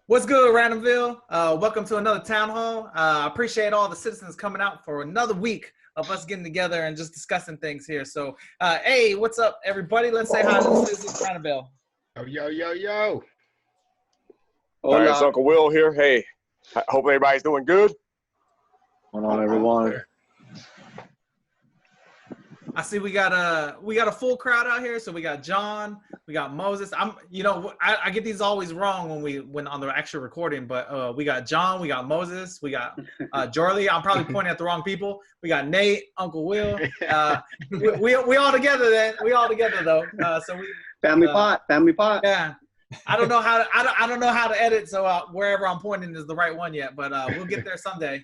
What's good, Randomville? Welcome to another town hall. I appreciate all the citizens coming out for another week of us getting together and just discussing things here. So, hey, what's up, everybody? Let's say hi to the citizens of Randomville. Yo. All right, it's Uncle Will here. Hey, hope everybody's doing good. What's going on, everyone? I see we got a full crowd out here. So we got John, we got Moses. I get these always wrong when on the actual recording, but we got John, we got Moses, we got Jorly. I'm probably pointing at the wrong people. We got Nate, Uncle Will. We all together then. We all together though. So we family pot. Yeah. I don't know how to edit, so wherever I'm pointing is the right one yet, but we'll get there someday.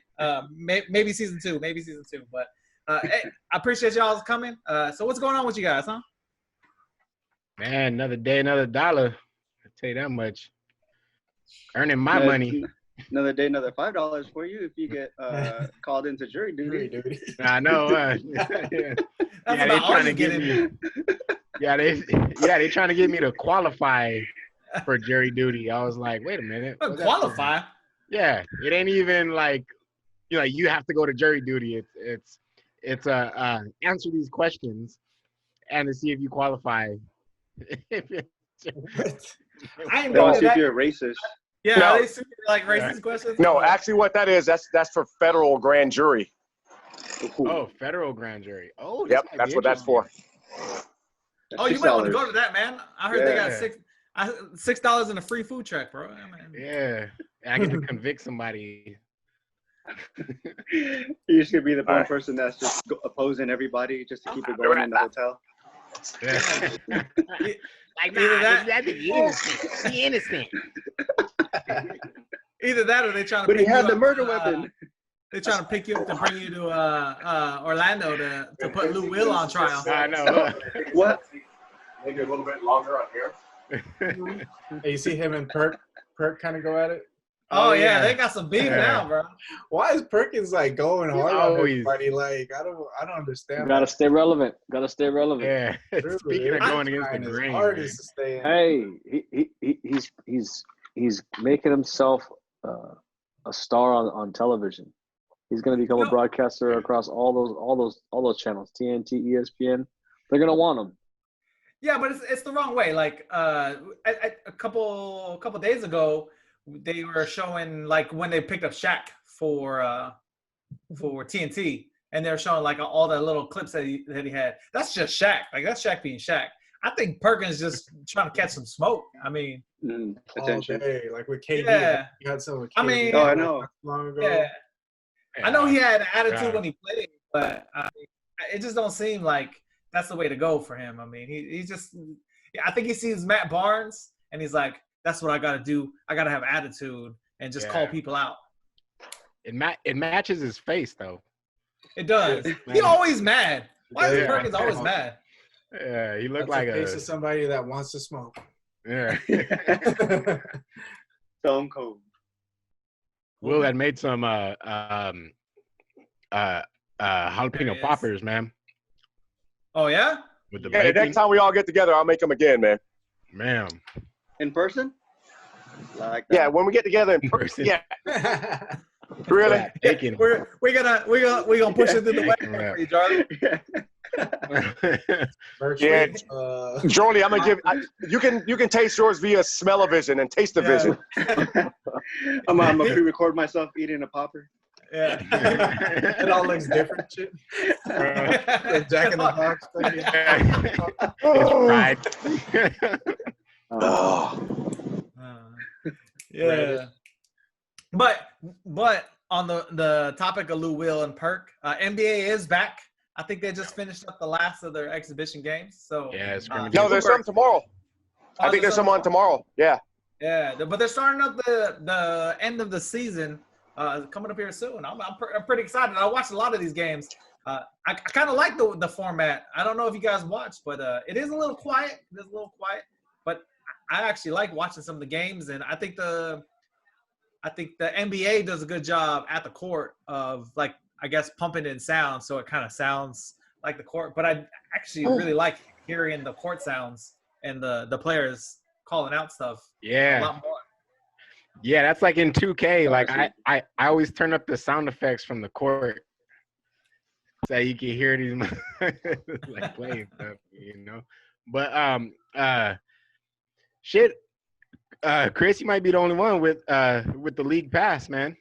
Maybe season two, but. Hey, I appreciate y'all coming. So what's going on with you guys, huh? Man, another day, another dollar. I'll tell you that much. Earning my money. Another day, another $5 for you if you get called into jury duty. I know. They trying to get me. They trying to get me to qualify for jury duty. I was like, wait a minute. Qualify? Yeah, it ain't even like you have to go to jury duty. It's answer these questions and to see if you qualify. I ain't know if you're a racist. Yeah, no. They like racist questions. No, actually, what that is, that's for federal grand jury. Oh, federal grand jury. Oh, yep, that's what that's for. Oh, you might want to go to that, man. I heard they got $6 in a free food truck, bro. Yeah, I get to convict somebody. You're just gonna be the one person that's just opposing everybody just to keep it going in the hotel. Yeah. Like that's the innocent. Either that or they trying to. But he had the murder weapon. They're trying to pick you up to bring you to Orlando to put Lou Will on trial. I know. What? Maybe a little bit longer on here. Hey, you see him and Perk kind of go at it. Oh yeah, they got some beef now, bro. Why is Perkins like going hard on everybody? Like I don't understand. Gotta stay relevant. Yeah. Speaking of going against the grain, hey, he's making himself a star on television. He's gonna become a broadcaster across all those channels, TNT, ESPN. They're gonna want him. Yeah, but it's the wrong way. Like a couple days ago, they were showing like when they picked up Shaq for TNT, and they're showing like all the little clips that he had. That's just Shaq. Like that's Shaq being Shaq. I think Perkins just trying to catch some smoke. I mean, attention. Like with KD, yeah. You had some with KD. I mean, I know. Long ago. Yeah. I know he had an attitude when he played, but it just don't seem like that's the way to go for him. I mean, he just. I think he sees Matt Barnes, and he's like, that's what I got to do. I got to have attitude and just call people out. It matches his face, though. It does. He always mad. Why is Perkins always mad? Yeah, he looked That's like the face of somebody that wants to smoke. Yeah. Stone cold. Will had made some jalapeno poppers, man. Oh yeah? With the the next time we all get together, I'll make them again, man. Man. In person? Like that. Yeah, when we get together in person. Yeah. Really? Bacon. We're gonna push it through the way for you, Jorly. Yeah, Jorly, I'm gonna give you can taste yours via smell-o-vision and taste-o-vision. I'm gonna pre-record myself eating a popper. Yeah. It all looks different, shit. Like Jack in the Box. It's fried. Yeah. But on the topic of Lou Will and Perk, NBA is back. I think they just finished up the last of their exhibition games. So no, there's some tomorrow. I think there's some on tomorrow. Yeah. Yeah, but they're starting up the end of the season coming up here soon. I'm pretty excited. I watched a lot of these games. I kind of like the format. I don't know if you guys watch, but it is a little quiet. But I actually like watching some of the games, and I think the NBA does a good job at the court of, like, I guess, pumping in sound, so it kind of sounds like the court. But I actually really like hearing the court sounds and the players calling out stuff. Yeah. A lot more. Yeah, that's like in 2K. Like Sorry. I always turn up the sound effects from the court so you can hear these like playing stuff, you know. But shit, Chris, you might be the only one with the league pass, man,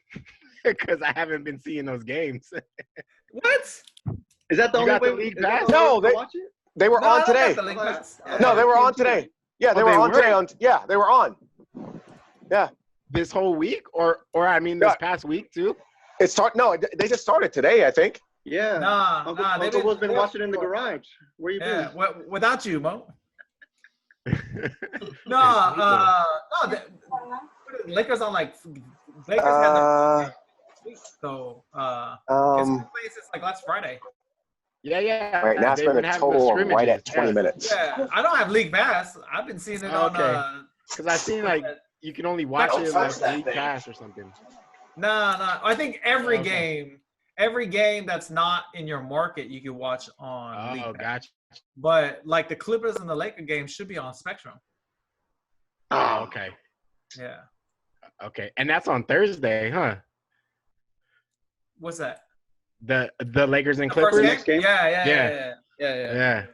because I haven't been seeing those games. What? Is that the You only got the way? league Is that pass? the only No, way we they- can watch it? They were No, I on don't today. got the link pass. No, they were on today. Yeah, they Oh, were they on today. were? Yeah, they were on. This whole week, or I mean, this past week too. No, they just started today, I think. Yeah. Nah, Uncle, nah. Uncle Will's been watching in the garage. Where you Yeah, been? without you, Mo. Yes, No, Lakers on like Lakers had Uh, week, so it's um, been playing since like last Friday. yeah. right now it's They've been a having the total of right at scrimmages, 20 minutes. Yeah, I don't have League Pass. I've been seeing it Oh, on. okay. Because I seen like you can only watch Don't it touch like that league thing. pass or something. Nah. I think every Okay. game that's not in your market, you can watch on League Oh, Pass. gotcha. But like the Clippers and the Laker games should be on Spectrum. Oh, okay. Yeah. Okay. And that's on Thursday, huh? What's that? The Lakers and The first Clippers? Next game? Yeah. Yeah.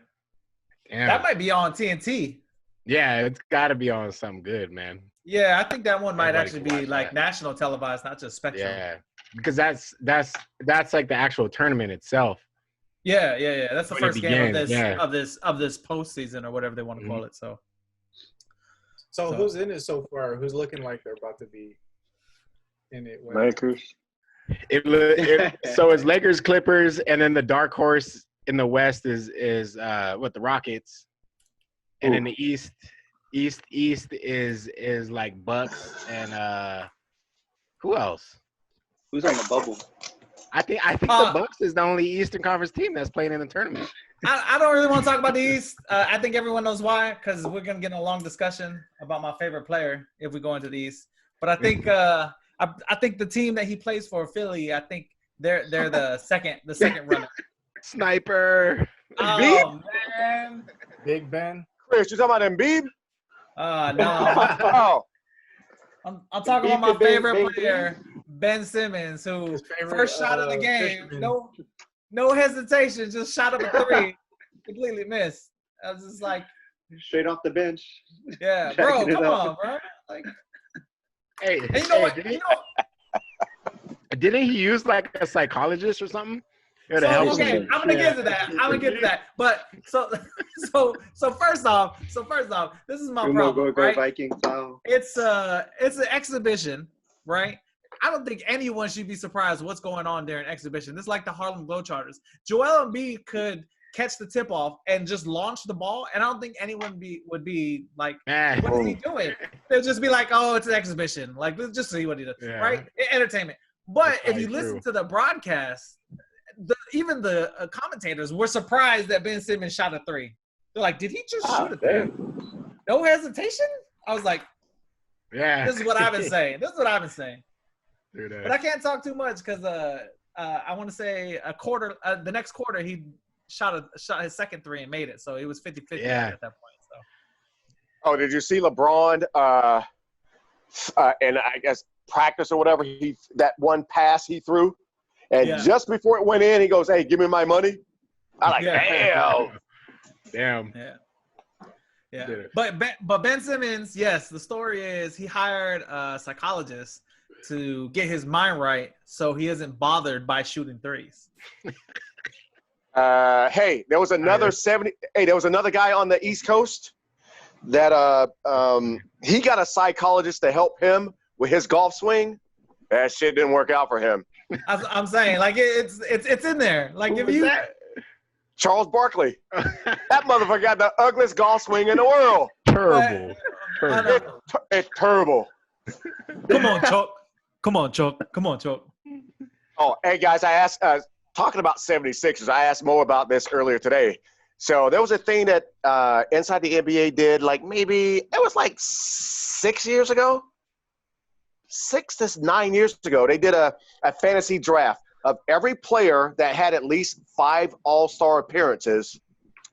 Damn. That might be on TNT. Yeah, it's got to be on something good, man. Yeah, I think that one might Everybody actually can be watch like that. national televised, not just Spectrum. Yeah, because that's like the actual tournament itself. Yeah. That's the When it first game of begins, this yeah. of this postseason or whatever they want to call it. So So who's in it so far? Who's looking like they're about to be in it? Lakers. So it's Lakers, Clippers, and then the dark horse in the West is the Rockets, and in the East is like Bucks and who else? Who's on the bubble? I think the Bucks is the only Eastern Conference team that's playing in the tournament. I don't really want to talk about the East. I think everyone knows why, because we're gonna get in a long discussion about my favorite player if we go into the East. But I think I think the team that he plays for, Philly, I think they're the second runner. Sniper. Oh man, Big Ben. Chris, you talking about Embiid? no, Oh, I'm talking about my Embiid, favorite Ben, player, Ben Simmons, who His favorite, first shot of the game, fisherman. no hesitation, just shot up a three, completely missed. I was just like, Straight off the bench. yeah, bro, Jacking it come up. on, bro. Like, Hey, and you know what? Didn't he use like a psychologist or something? To So, help okay, him? I'm gonna get to that. But so first off, this is my problem, Go right? Vikings. Wow. It's an exhibition, right? I don't think anyone should be surprised what's going on during exhibition. This is like the Harlem Globetrotters. Joel Embiid could catch the tip off and just launch the ball, and I don't think anyone would be like, Man. what is he doing? They'll just be like, oh, it's an exhibition. Like, let's just see what he does, Yeah. right? Entertainment. But That's if probably you listen true. to the broadcast, even the commentators were surprised that Ben Simmons shot a three. They're like, did he just shoot a three? No hesitation? I was like, Yeah. this is what I've been saying. Dude, But I can't talk too much because I want to say the next quarter he shot his second three and made it, so it was 50-50 Yeah. at that point. So oh, did you see LeBron? And I guess practice or whatever. That one pass he threw, and Yeah. just before it went in, he goes, "Hey, give me my money." I'm like, Yeah. damn. yeah. Did it. But Ben Simmons, yes, the story is he hired a psychologist to get his mind right, so he isn't bothered by shooting threes. Hey, there was another 70. Hey, there was another guy on the East Coast that he got a psychologist to help him with his golf swing. That shit didn't work out for him. I'm saying, like, it's in there. Like, Who if was you that? Charles Barkley. That motherfucker got the ugliest golf swing in the world. Terrible. I know. It's terrible. Come on, Chuck. Come on, Chuck. Oh, hey, guys, I asked, talking about 76ers, I asked Mo about this earlier today. So there was a thing that Inside the NBA did, like maybe, it was like 6 years ago. 6 to 9 years ago, they did a fantasy draft of every player that had at least 5 all-star appearances,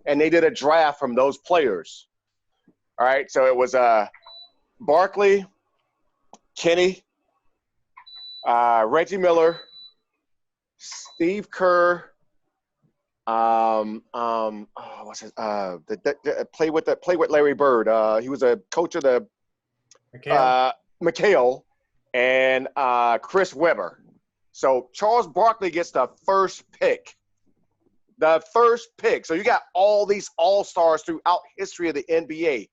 and they did a draft from those players. All right, so it was Barkley, Kenny, Reggie Miller, Steve Kerr. What's his? Play with Larry Bird. He was a coach of the McHale, and Chris Webber. So Charles Barkley gets the first pick. The first pick. So you got all these all-stars throughout history of the NBA.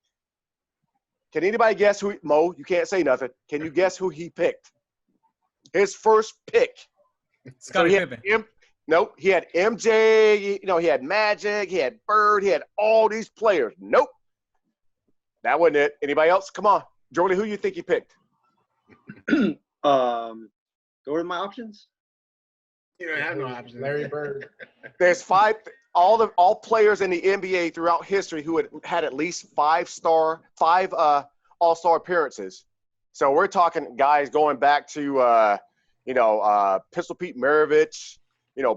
Can anybody guess who? Mo, you can't say nothing. Can you guess who he picked? His first pick. Scottie Pippen. Nope. He had MJ. He had Magic. He had Bird. He had all these players. Nope. That wasn't it. Anybody else? Come on. Jorly, who you think he picked? Go with my options. You don't have no options. Larry Bird. There's five. All players in the NBA throughout history who had at least five All-Star appearances. So we're talking guys going back to Pistol Pete Maravich,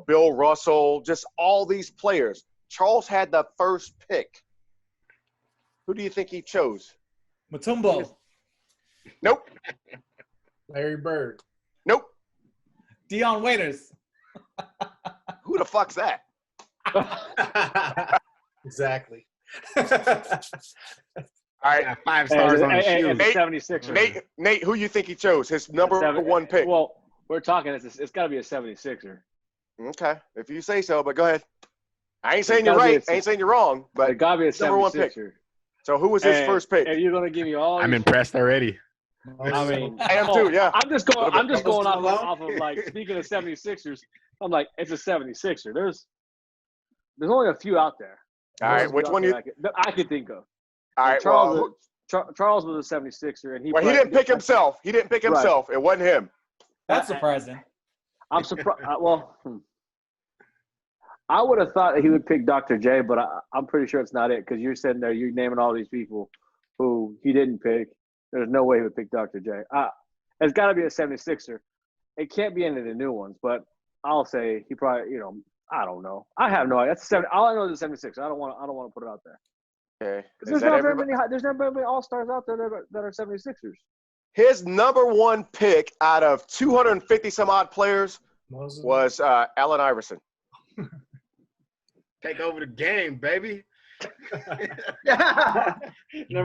Bill Russell, just all these players. Charles had the first pick. Who do you think he chose? Mutombo. Nope. Larry Bird. Nope. Dion Waiters. Who the fuck's that? Exactly. All right. Yeah, 5 stars on the shoe. And the 76er. Nate, who you think he chose? His number one pick. Well, we're talking. It's got to be a 76er. Okay, if you say so, but go ahead. I ain't saying you're right. I ain't saying you're wrong, but It got to be a 76er. number one pick. So who was his first pick? And you're gonna give me all. I'm impressed already. I mean, I am too. Yeah. I'm just going off of like speaking of 76ers. I'm like, it's a 76er. There's only a few out there. All right, which one I could think of. All right, Charles was a 76er, and he didn't pick himself. He didn't pick himself. Right. It wasn't him. That's surprising. I'm surprised. I would have thought that he would pick Dr. J, but I'm pretty sure it's not it because you're sitting there, you're naming all these people who he didn't pick. There's no way he would pick Dr. J. It's got to be a 76er. It can't be any of the new ones, but I'll say he probably, I don't know. I have no idea. That's 70. All I know is the 76er. I don't want to put it out there. Okay. There's not very many all-stars out there that are 76ers. His number one pick out of 250 some odd players was Allen Iverson. Take over the game, baby.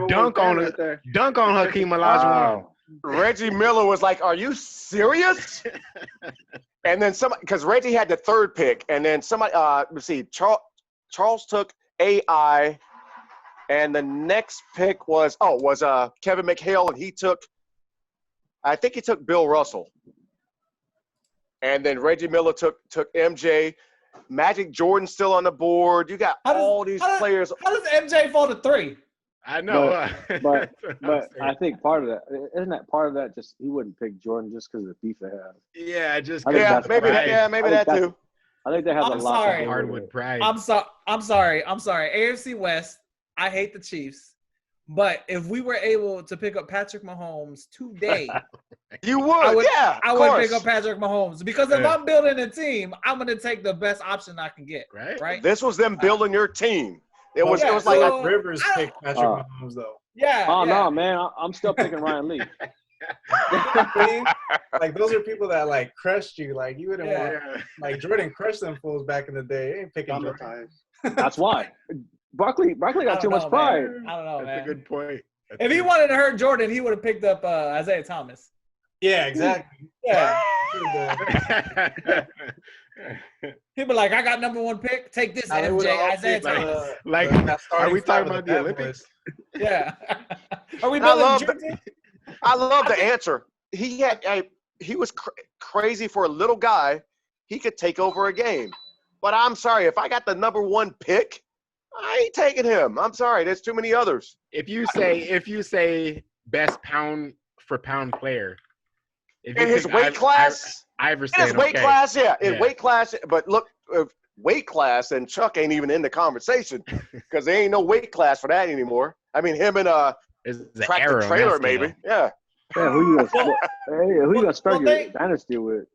Dunk on Hakeem Olajuwon. Reggie Miller was like, "Are you serious?" And then because Reggie had the third pick, and then somebody, let's see, Charles took AI, and the next pick was Kevin McHale, and I think he took Bill Russell, and then Reggie Miller took MJ. Magic Jordan still on the board. You got all these players. How does MJ fall to 3? I know. But I think part of that isn't that part of that just he wouldn't pick Jordan just because of the beef they have. Yeah, maybe that too. I think they have a lot of hardwood pride. I'm sorry. AFC West. I hate the Chiefs. But if we were able to pick up Patrick Mahomes today, you would. I would pick up Patrick Mahomes because if I'm building a team, I'm going to take the best option I can get. Right. This was them building your team. It was like Rivers picked Patrick Mahomes though. Yeah. No, man, I'm still picking Ryan Lee. Like those are people that like crushed you. Like you wouldn't want. Like Jordan crushed them fools back in the day. They ain't picking Jordan. That's why. Barkley got too much pride. I don't know, man. That's a good point. If he wanted to hurt Jordan, he would have picked up Isaiah Thomas. Yeah, exactly. Yeah. He'd be like, I got number one pick. Take this, MJ, Isaiah Thomas. Are we talking about the Olympics? Yeah. Are we building Jordan? I love the answer. He was crazy for a little guy. He could take over a game. But I'm sorry, if I got the number one pick, I ain't taking him. I'm sorry. There's too many others. If you say best pound for pound player, in his weight class, Iverson. In his weight class, in weight class. But look, weight class and Chuck ain't even in the conversation because there ain't no weight class for that anymore. I mean, him and Tractor Trailer maybe. Yeah. Yeah. Who you gonna start your dynasty with?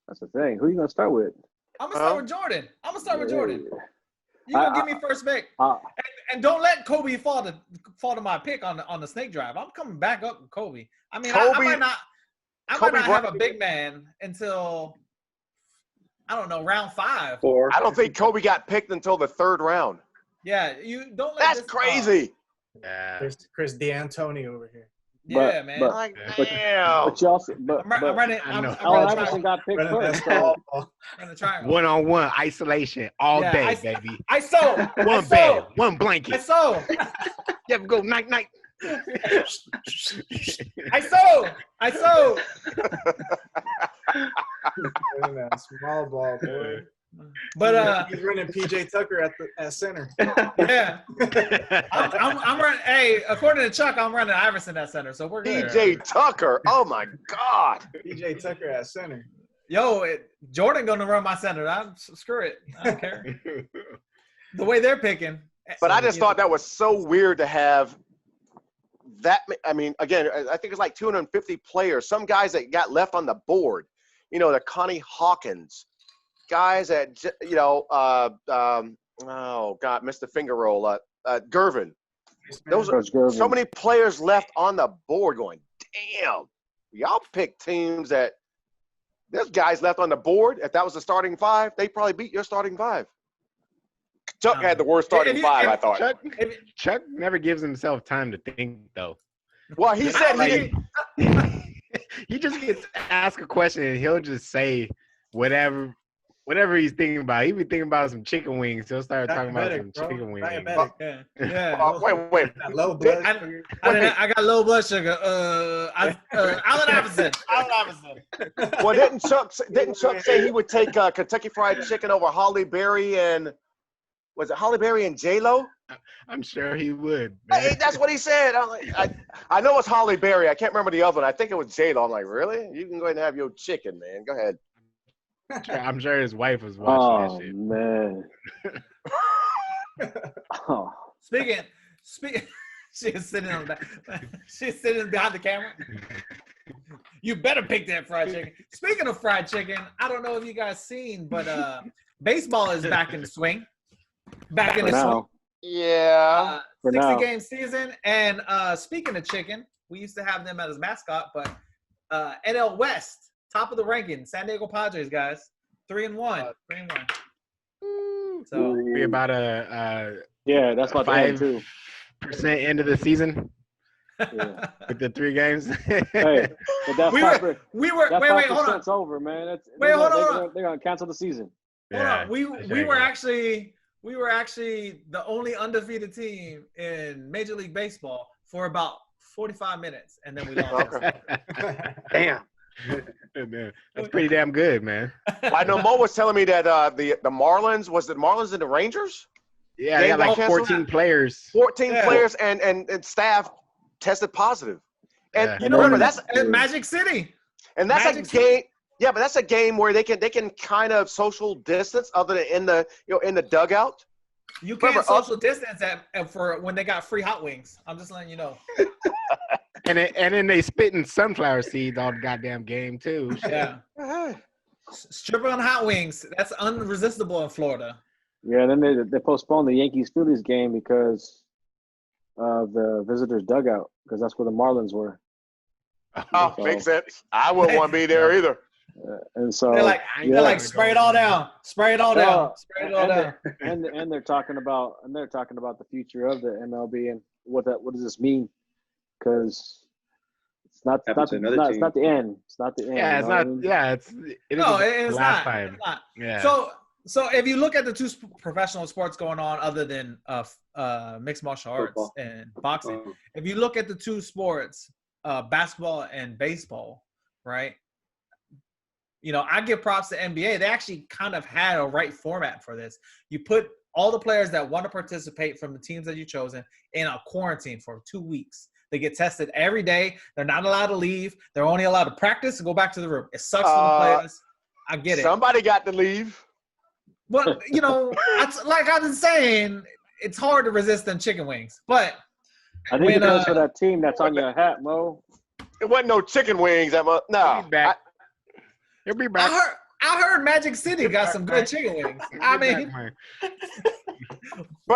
That's the thing. Who you gonna start with? I'm gonna start with Jordan. You gonna give me first pick, And don't let Kobe fall to my pick on the snake drive. I'm coming back up with Kobe. I mean, Kobe, I might not Kobe have a big man until I don't know round 5. Four. I don't think Kobe got picked until the 3rd round. Yeah, you don't let That's this, crazy. Yeah. Chris D'Antoni over here. Yeah, man. Like, damn. But you also, but I'm running. I I'm know. running Allen triangle. Iverson got picked Running first. that So ball. Running triangle. One-on-one isolation all Yeah, day, baby. I saw. One bed, one blanket. I saw. You ever go night night? I saw. Running that small ball, boy. But he's running PJ Tucker at center. yeah, I'm running. Hey, according to Chuck, I'm running Iverson at center, so we're good. PJ Tucker. Oh my God. PJ Tucker at center. Yo, Jordan gonna run my center. Screw it. I don't care. The way they're picking. But I just thought that was so weird to have that. I mean, again, I think it's like 250 players. Some guys that got left on the board. You know, the Connie Hawkins. Guys that, you know, oh, God, missed the finger roll. Gervin. Those are so many players left on the board going, damn, y'all pick teams that there's guys left on the board. If that was the starting 5, they probably beat your starting 5. Chuck had the worst starting 5, I thought. Chuck never gives himself time to think, though. Well, he said he just gets asked a question and he'll just say whatever he's thinking about. He be thinking about some chicken wings. He'll start talking about some chicken wings. Yeah. Wait. Low blood. I got low blood sugar. Allen Iverson. Well, didn't Chuck say he would take Kentucky Fried Chicken over Holly Berry and was it Holly Berry and J-Lo? I'm sure he would. Hey, that's what he said. I'm like, I know it's Holly Berry. I can't remember the other one. I think it was J-Lo. I'm like, really? You can go ahead and have your chicken, man. Go ahead. I'm sure his wife was watching that shit. Man. Oh. Speaking, she's sitting on that. She's sitting behind the camera. You better pick that fried chicken. Speaking of fried chicken, I don't know if you guys seen, but baseball is back in the swing. Back in the swing. Yeah. 60-game season. And speaking of chicken, we used to have them as mascot, but NL West. Top of the ranking, San Diego Padres, guys. 3-1. 3-1. So be about that's about 5% end of the season. Yeah. With the 3 games. Hey, but that's we were wait, hold on. It's over, man. Hold on. They're gonna cancel the season. Hold on. We were actually the only undefeated team in Major League Baseball for about 45 minutes, and then we lost. Damn. That's pretty damn good, man. I know Mo was telling me that the Marlins, was it Marlins and the Rangers? Yeah, they got like 14 players. 14 players and staff tested positive. And you know, remember, that's Magic City. And that's Magic a game. City. Yeah, but that's a game where they can kind of social distance other than in the dugout. You can't social distance for when they got free hot wings. I'm just letting you know. And then they spitting sunflower seeds all the goddamn game too. Yeah. Stripping on hot wings. That's unresistible in Florida. Yeah, then they postponed the Yankees-Phillies game because of the visitors' dugout, because that's where the Marlins were. Oh, so, makes sense. I wouldn't want to be there either. And so they're like spray it all down, spray it all down, spray it all down. And they're talking about the future of the MLB and what does this mean? Because it's not the end. It's not the end. Yeah, it's not. Yeah, it's not. Time. It's not. Yeah. So if you look at the 2 professional sports going on other than mixed martial arts Football. and boxing, if you look at the 2 sports, basketball and baseball, right? You know, I give props to NBA. They actually kind of had a right format for this. You put all the players that want to participate from the teams that you've chosen in a quarantine for 2 weeks. They get tested every day. They're not allowed to leave. They're only allowed to practice and go back to the room. It sucks for the players. I get it. Somebody got to leave. Well, you know, like I've been saying, it's hard to resist them chicken wings. But I think because for that team that's on your hat, Mo. It wasn't no chicken wings. No. He'll be back. I heard Magic City got some good chicken wings. I mean,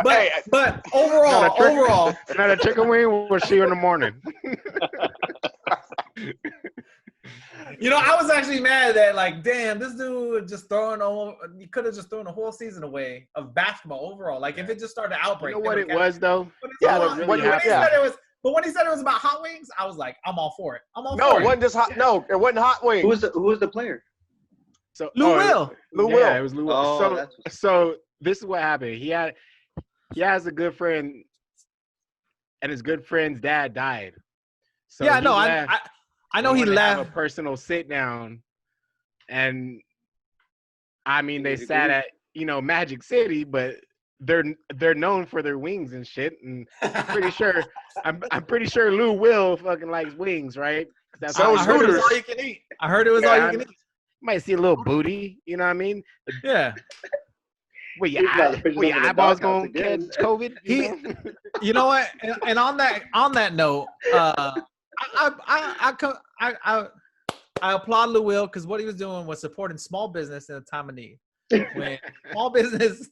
But overall, not a chicken wing. We'll see you in the morning. You know, I was actually mad that, like, damn, this dude just he could have just thrown the whole season away of basketball overall. Like, if it just started to outbreak. You know what it was, though? When he said it was about hot wings, I was like, I'm all for it. No, it wasn't just hot. No, it wasn't hot wings. Who was the player? So Lou Will. It was Lou Will. Oh, so this is what happened. He has a good friend, and his good friend's dad died. So yeah, no, I know he left. Have a personal sit down, and I mean they sat at Magic City, but they're known for their wings and shit. And I'm pretty sure Lou Will fucking likes wings, right? I heard it was all you can eat. I heard it was all you can eat. Might see a little booty, you know what I mean? Yeah. Wait, your eyeballs gonna catch COVID? You know what? And on that note, I applaud Lou Will because what he was doing was supporting small business in a time of need. When small business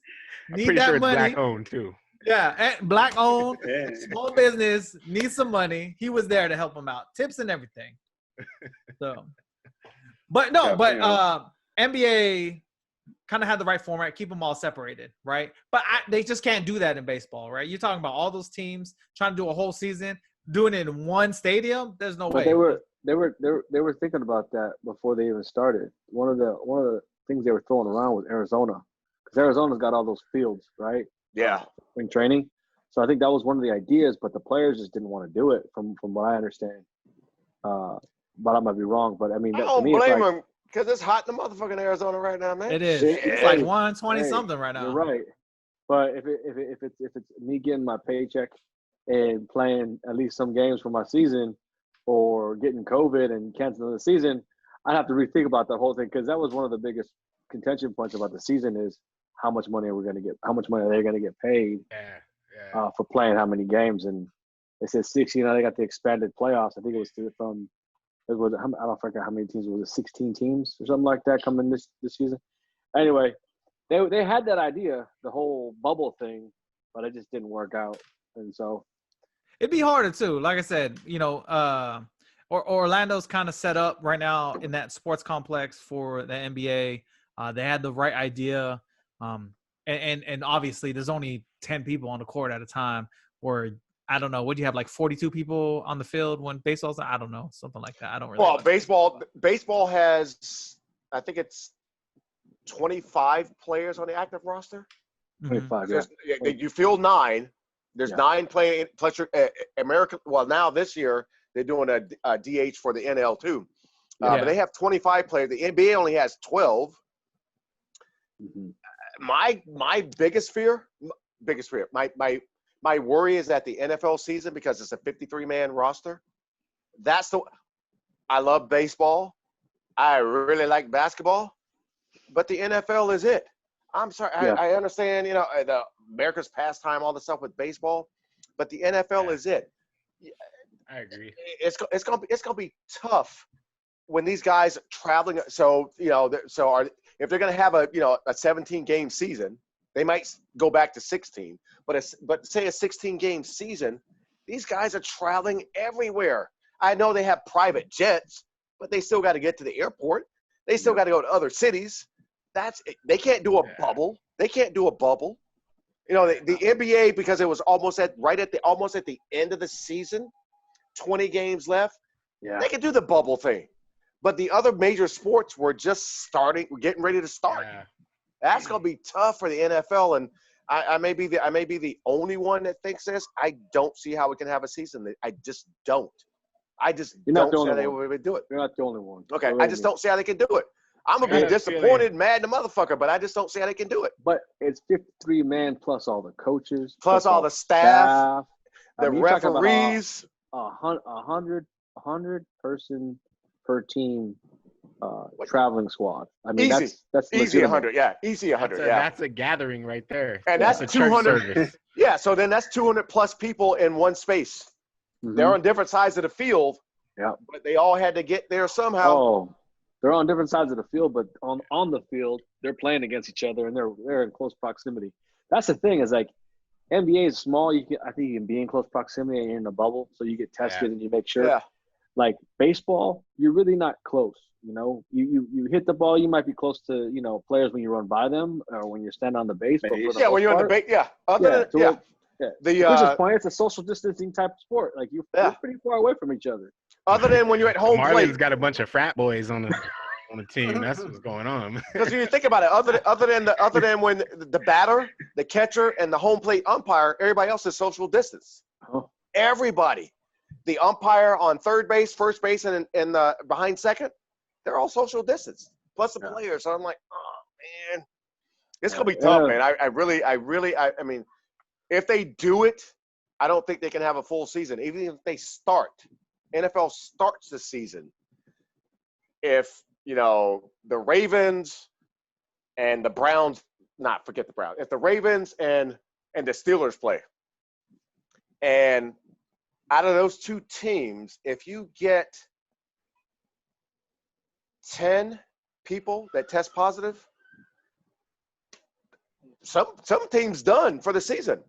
need that money, Black owned too. Yeah, black owned, small business needs some money. He was there to help them out, tips and everything. So, NBA kind of had the right format, keep them all separated, right? But they just can't do that in baseball, right? You're talking about all those teams trying to do a whole season, doing it in one stadium. There's no way. They were thinking about that before they even started. One of the things they were throwing around was Arizona, because Arizona's got all those fields, right? Yeah. Spring training. So I think that was one of the ideas, but the players just didn't want to do it, from what I understand. But I might be wrong. But I mean, I don't blame them because it's hot in the motherfucking Arizona right now, man. It is. It's like 120 something right now. You're right. But if it's me getting my paycheck and playing at least some games for my season, or getting COVID and canceling the season, I'd have to rethink about that whole thing, because that was one of the biggest contention points about the season is how much money are we going to get? How much money are they going to get paid for playing how many games? And they said 16. They got the expanded playoffs. I think it was I don't forget how many teams. Was it 16 teams or something like that coming this season? Anyway, they had that idea, the whole bubble thing, but it just didn't work out. And so it'd be harder too. Like I said, Orlando's kind of set up right now in that sports complex for the NBA. They had the right idea. And obviously there's only 10 people on the court at a time, or I don't know. Would you have like 42 people on the field when baseball's? I don't know, something like that. I don't really. Well, baseball has, I think it's 25 players on the active roster. 25. Yeah. You field 9. There's 9 playing. Plus, American. Well, now this year they're doing a DH for the NL too. But they have 25 players. The NBA only has 12. Mm-hmm. My biggest fear, my worry is at the NFL season, because it's a 53-man roster. I love baseball. I really like basketball, but the NFL is it. I'm sorry. Yeah. I understand, the America's pastime, all the stuff with baseball, but the NFL is it. I agree. It's gonna be tough when these guys are traveling. So if they're gonna have a 17-game season, they might go back to 16. But say a 16-game season, these guys are traveling everywhere. I know they have private jets, but they still got to get to the airport. They still got to go to other cities. They can't do a bubble. They can't do a bubble. The NBA, because it was almost at the end of the season, 20 games left. Yeah. They could do the bubble thing. But the other major sports were just getting ready to start. Yeah. That's going to be tough for the NFL, and I may be the only one that thinks this. I don't see how we can have a season. I just don't. Don't see how they would do it. You're not the only one. Okay, I just don't see how they can do it. I'm going to be disappointed, mad in the motherfucker, but I just don't see how they can do it. But it's 53-man plus all the coaches. Plus all the staff. The referees. 100 person per team traveling squad. I mean, easy. That's easy 100. Yeah, easy 100. That's a gathering right there. And that's 200. Yeah, so then that's 200 plus people in one space. Mm-hmm. They're on different sides of the field. Yeah, but they all had to get there somehow. Oh, they're on different sides of the field, but on the field they're playing against each other and they're in close proximity. That's the thing, is like NBA is small. I think you can be in close proximity and you're in a bubble, so you get tested and you make sure. Yeah. Like baseball, you're really not close. You know, you hit the ball, you might be close to players when you run by them or when you're standing on the base. But for the Yeah, when you're on the base, yeah. The Chris's point, it's a social distancing type of sport. Like you're pretty far away from each other. Other than when you're at home plate. Marlins got a bunch of frat boys on the team. That's what's going on. Because when you think about it, other than when the batter, the catcher, and the home plate umpire, everybody else is social distance. Oh. Everybody, the umpire on third base, first base, and behind second, they're all social distance. Plus the players. So I'm like, oh man, it's gonna be tough, man. I mean, if they do it, I don't think they can have a full season. Even if they start, NFL starts the season. If the Ravens and the Browns, forget the Browns. If the Ravens and the Steelers play, and out of those two teams, if you get 10 people that test positive, some teams done for the season.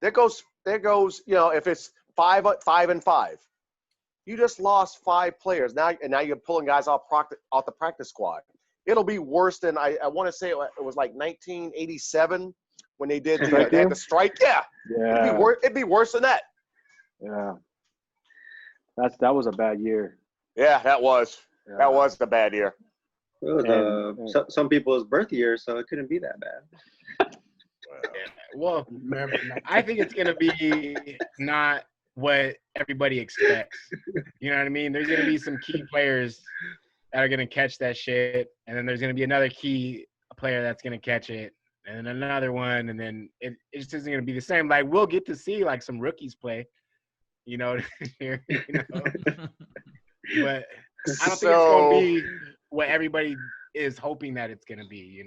There goes. If it's 5-5, you just lost 5 players now, and now you're pulling guys off the practice squad. It'll be worse than I want to say it was like 1987 when they did the strike. Yeah. It'd be worse than that. Yeah. That was a bad year. Yeah, that was. Yeah. That was the bad year. It was some people's birth year, so it couldn't be that bad. Well, I think it's going to be not what everybody expects. You know what I mean? There's going to be some key players that are going to catch that shit, and then there's going to be another key player that's going to catch it, and then another one, and then it just isn't going to be the same. Like, we'll get to see, like, some rookies play, here, But I don't think it's going to be what everybody is hoping that it's going to be,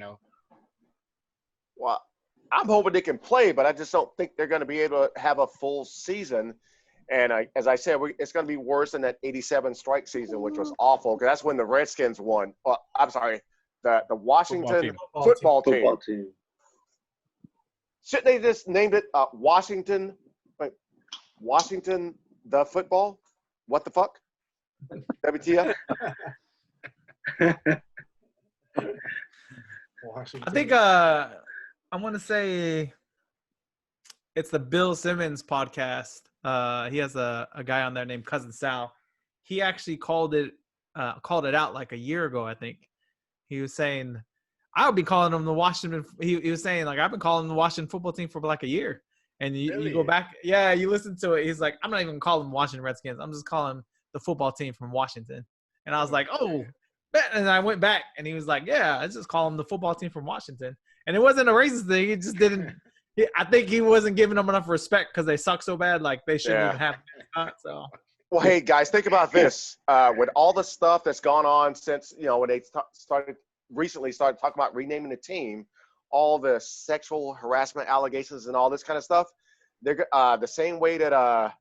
Well, I'm hoping they can play, but I just don't think they're going to be able to have a full season. And as I said, it's going to be worse than that 87 strike season, which was awful, because that's when the Redskins won. I'm sorry, the Washington football team. Shouldn't they just named it Washington the football? What the fuck? WTF? Washington. I think I want to say it's the Bill Simmons podcast. He has a guy on there named Cousin Sal. He actually called it out like a year ago, I think. He was saying, I would be calling them the Washington. He was saying, like, I've been calling the Washington football team for like a year. And you go back. Yeah, you listen to it. He's like, I'm not even calling them Washington Redskins. I'm just calling the football team from Washington. And I was like, oh. And I went back, and he was like, yeah, I just call them the football team from Washington. And it wasn't a racist thing. He just didn't – I think he wasn't giving them enough respect because they suck so bad. Like, they shouldn't even have – so. Well, hey, guys, think about this. With all the stuff that's gone on since, when they started talking about renaming the team, all the sexual harassment allegations and all this kind of stuff, they're the same way that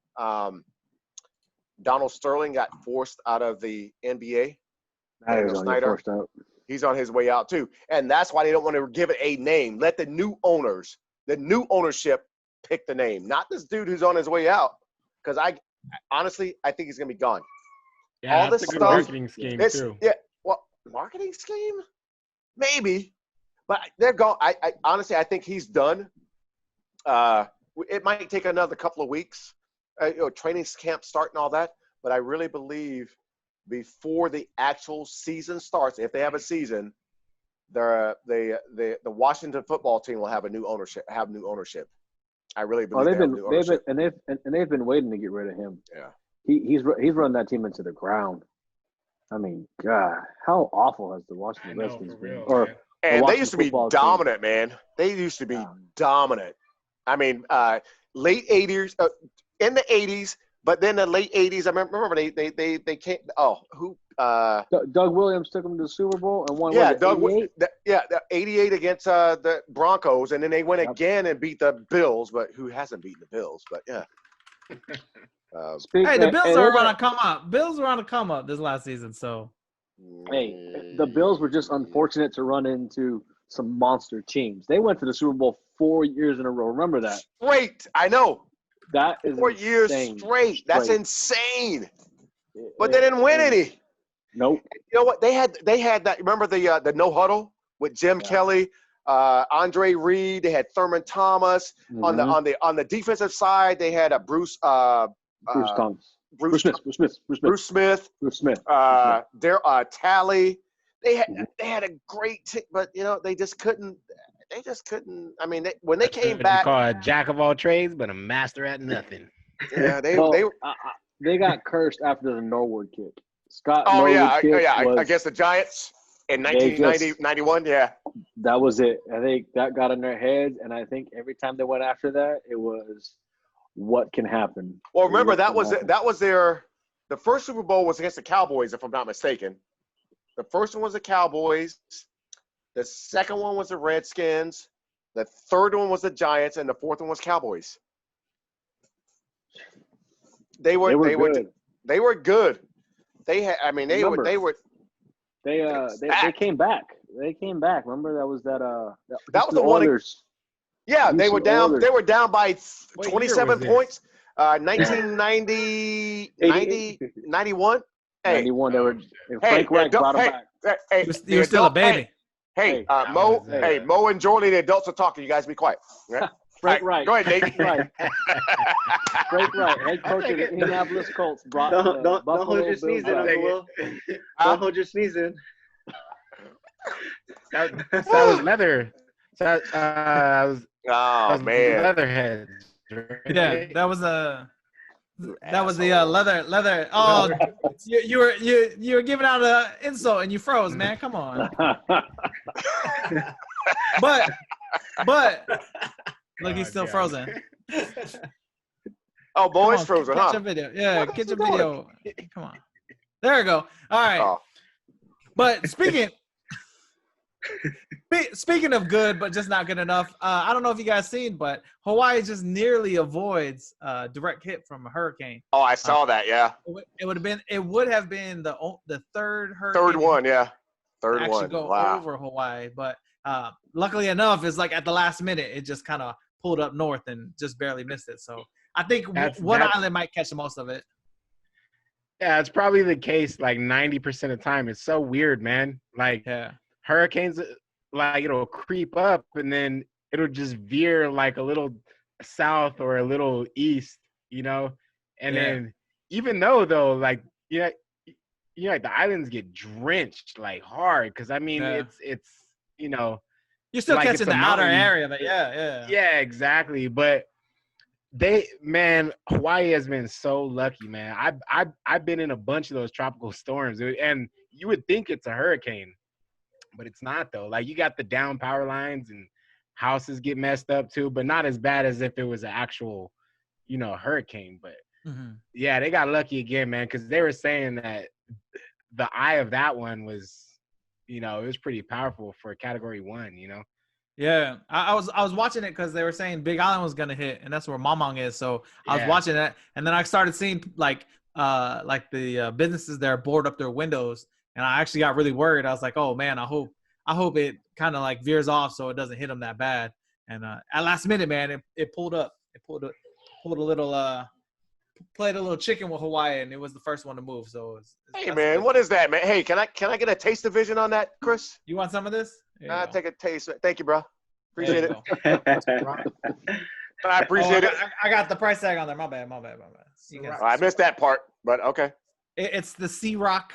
Donald Sterling got forced out of the NBA. Snyder, he's on his way out too. And that's why they don't want to give it a name. Let the new ownership pick the name, not this dude who's on his way out. Because honestly, I think he's going to be gone. Yeah, all this stuff, marketing scheme too. Yeah, well, marketing scheme? Maybe. But they're gone. I honestly, I think he's done. It might take another couple of weeks, training camp start and all that. But I really believe before the actual season starts, if they have a season, the Washington football team will have new ownership. I really believe they've been waiting to get rid of him. Yeah, he's run that team into the ground. I mean, God, how awful has the Washington Redskins been? And they used to be dominant, man. They used to be dominant. I mean, late 80s, in the 80s. But then the late 80s, I remember they came. Oh, who? Doug Williams took them to the Super Bowl and won. Yeah, 88 against the Broncos, and then they went again and beat the Bills. But who hasn't beaten the Bills? But yeah. Hey, the Bills are on a come up. Bills were on a come up this last season. So. Hey, the Bills were just unfortunate to run into some monster teams. They went to the Super Bowl 4 years in a row. Remember that? Straight. I know. That is 4 years insane. straight. That's insane. But they didn't win any. Nope. You know what? They had that. Remember the no huddle with Jim Kelly, Andre Reed. They had Thurman Thomas on the defensive side. They had a Bruce Thomas. Bruce Smith. Tally. They had a great team, but they just couldn't. I mean, when they came back, you call a jack of all trades, but a master at nothing. Yeah, they got cursed after the Norwood kick. Scott. Oh Norwood against the Giants in 1991. Yeah, that was it. I think that got in their heads, and I think every time they went after that, it was what can happen. Well, remember that was the first Super Bowl was against the Cowboys, if I'm not mistaken. The first one was the Cowboys. The second one was the Redskins. The third one was the Giants, and the fourth one was Cowboys. They were good. They were good. They had. I mean, they came back. They came back. Remember that was that was the Oilers. Yeah, they were down. Oilers. They were down by 27 points. 1990, 91. Hey, 91. They were. Frank Reich brought them back. Hey, you're still a baby. Mo and Jorly, the adults are talking. You guys be quiet. Right? Frank Reich. Go ahead, Nate. Frank Reich, head coach of the Indianapolis Colts. Don't hold your sneeze in, Uncle Will. Don't hold your sneeze in. That was leather. That was man, Leatherhead. Yeah, that was the leather. Oh, you were giving out an insult and you froze, man. Come on. but look, he's still frozen. Oh, boy, it's frozen, catch a video. Yeah, get your video. Come on. There we go. All right. Oh. But speaking of good, but just not good enough. I don't know if you guys seen, but Hawaii just nearly avoids direct hit from a hurricane. Oh, I saw that. Yeah. It would have been the third hurricane. Third one, yeah. Third actually one. Go wow. over Hawaii, but luckily enough, it's like at the last minute, it just kind of pulled up north and just barely missed it. So I think one island might catch the most of it. Yeah, it's probably the case like 90% of the time. It's so weird, man. Like hurricanes, like it'll creep up and then it'll just veer like a little south or a little east, And then even though like the islands get drenched like hard because I mean it's you're still like catching the outer area, but yeah, exactly. But Hawaii has been so lucky, man. I've been in a bunch of those tropical storms, and you would think it's a hurricane, but it's not though. Like you got the down power lines and houses get messed up too, but not as bad as if it was an actual, hurricane. But yeah, they got lucky again, man, because they were saying that the eye of that one was, it was pretty powerful for Category 1, Yeah, I was watching it because they were saying Big Island was gonna hit, and that's where Mamong is. So I was watching that, and then I started seeing like the businesses there board up their windows, and I actually got really worried. I was like, oh man, I hope it kind of like veers off so it doesn't hit them that bad. And at last minute, man, it pulled up. It pulled a little played a little chicken with Hawaii, and it was the first one to move. So hey man, what is that, man? Hey, can I get a taste of vision on that, Chris? You want some of this? Take a taste. Thank you, bro. Appreciate it. I appreciate it. I got the price tag on there. My bad. I missed that part, but okay. It's the Sea Rock,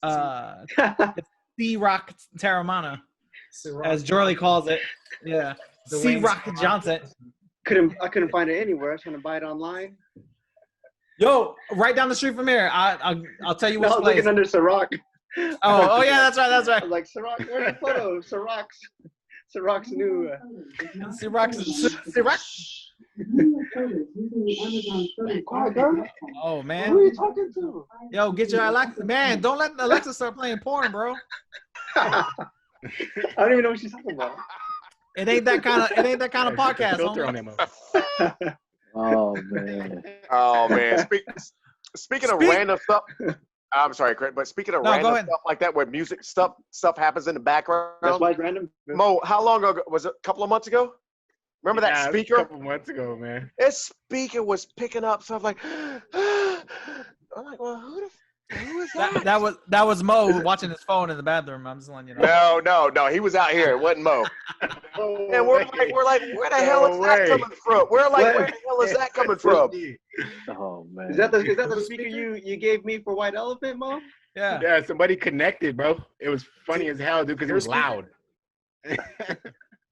Sea Rock Terramana, as Jorly calls it. Yeah, Sea Rock Johnson. I couldn't find it anywhere. I was trying to buy it online. Yo, right down the street from here. I'll tell you what. I was looking under Ciroc. Oh yeah, that's right. I was like, Ciroc, where's the photo? Ciroc's new. Ciroc. Oh man. Who are you talking to? Yo, get your Alexa. Man, don't let Alexa start playing porn, bro. I don't even know what she's talking about. It ain't that kind of podcast. Filter on him. Oh man. Oh man. Speaking of random stuff. I'm sorry, Chris, but speaking of No, go random ahead. stuff like that, where music stuff happens in the background. That's why it's random. Mo, how long ago was it? A couple of months ago? Remember that Yeah, it was speaker? a couple months ago, man. This speaker was picking up stuff like. I'm like, well, who is that? That was Mo watching his phone in the bathroom. I'm just letting you know. No. He was out here. It wasn't Mo. No And we're way. like, where the hell is that coming from? We're like, where the hell is that coming from? Oh man. Is that the speaker you gave me for White Elephant, Mo? Yeah. Yeah, somebody connected, bro. It was funny as hell, dude, because it was loud.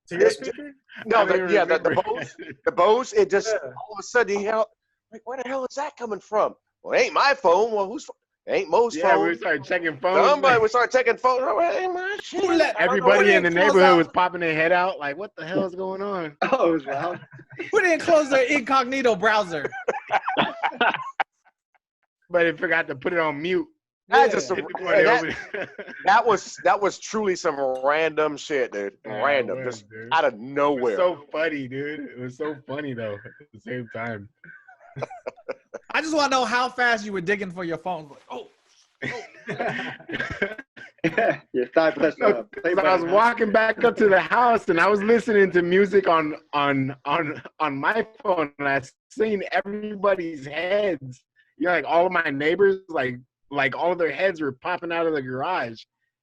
To your speaker? No, I don't even the remember. Bose. It just Yeah. all of a sudden like, where the hell is that coming from? Well, it ain't my phone. Well, whose phone? It ain't Mo's Yeah, phone. we started checking phones. Somebody would start taking photos. Oh, it ain't my shit. Who let Everybody in the Close neighborhood out. was popping their head out, like, what the hell is going on? Oh, it was loud. Who didn't close their incognito browser? But they forgot to put it on mute. That's just Before they opened it. that was truly some random shit, dude. Yeah, Random, it was, just dude. out of It was nowhere. so funny, dude. It was so funny though. At the same time. I just want to know how fast you were digging for your phone. Like, oh. Your thigh pressed No, play I was button. walking back up to the house and I was listening to music on my phone and I seen everybody's heads. You know, like all of my neighbors, like all of their heads were popping out of the garage,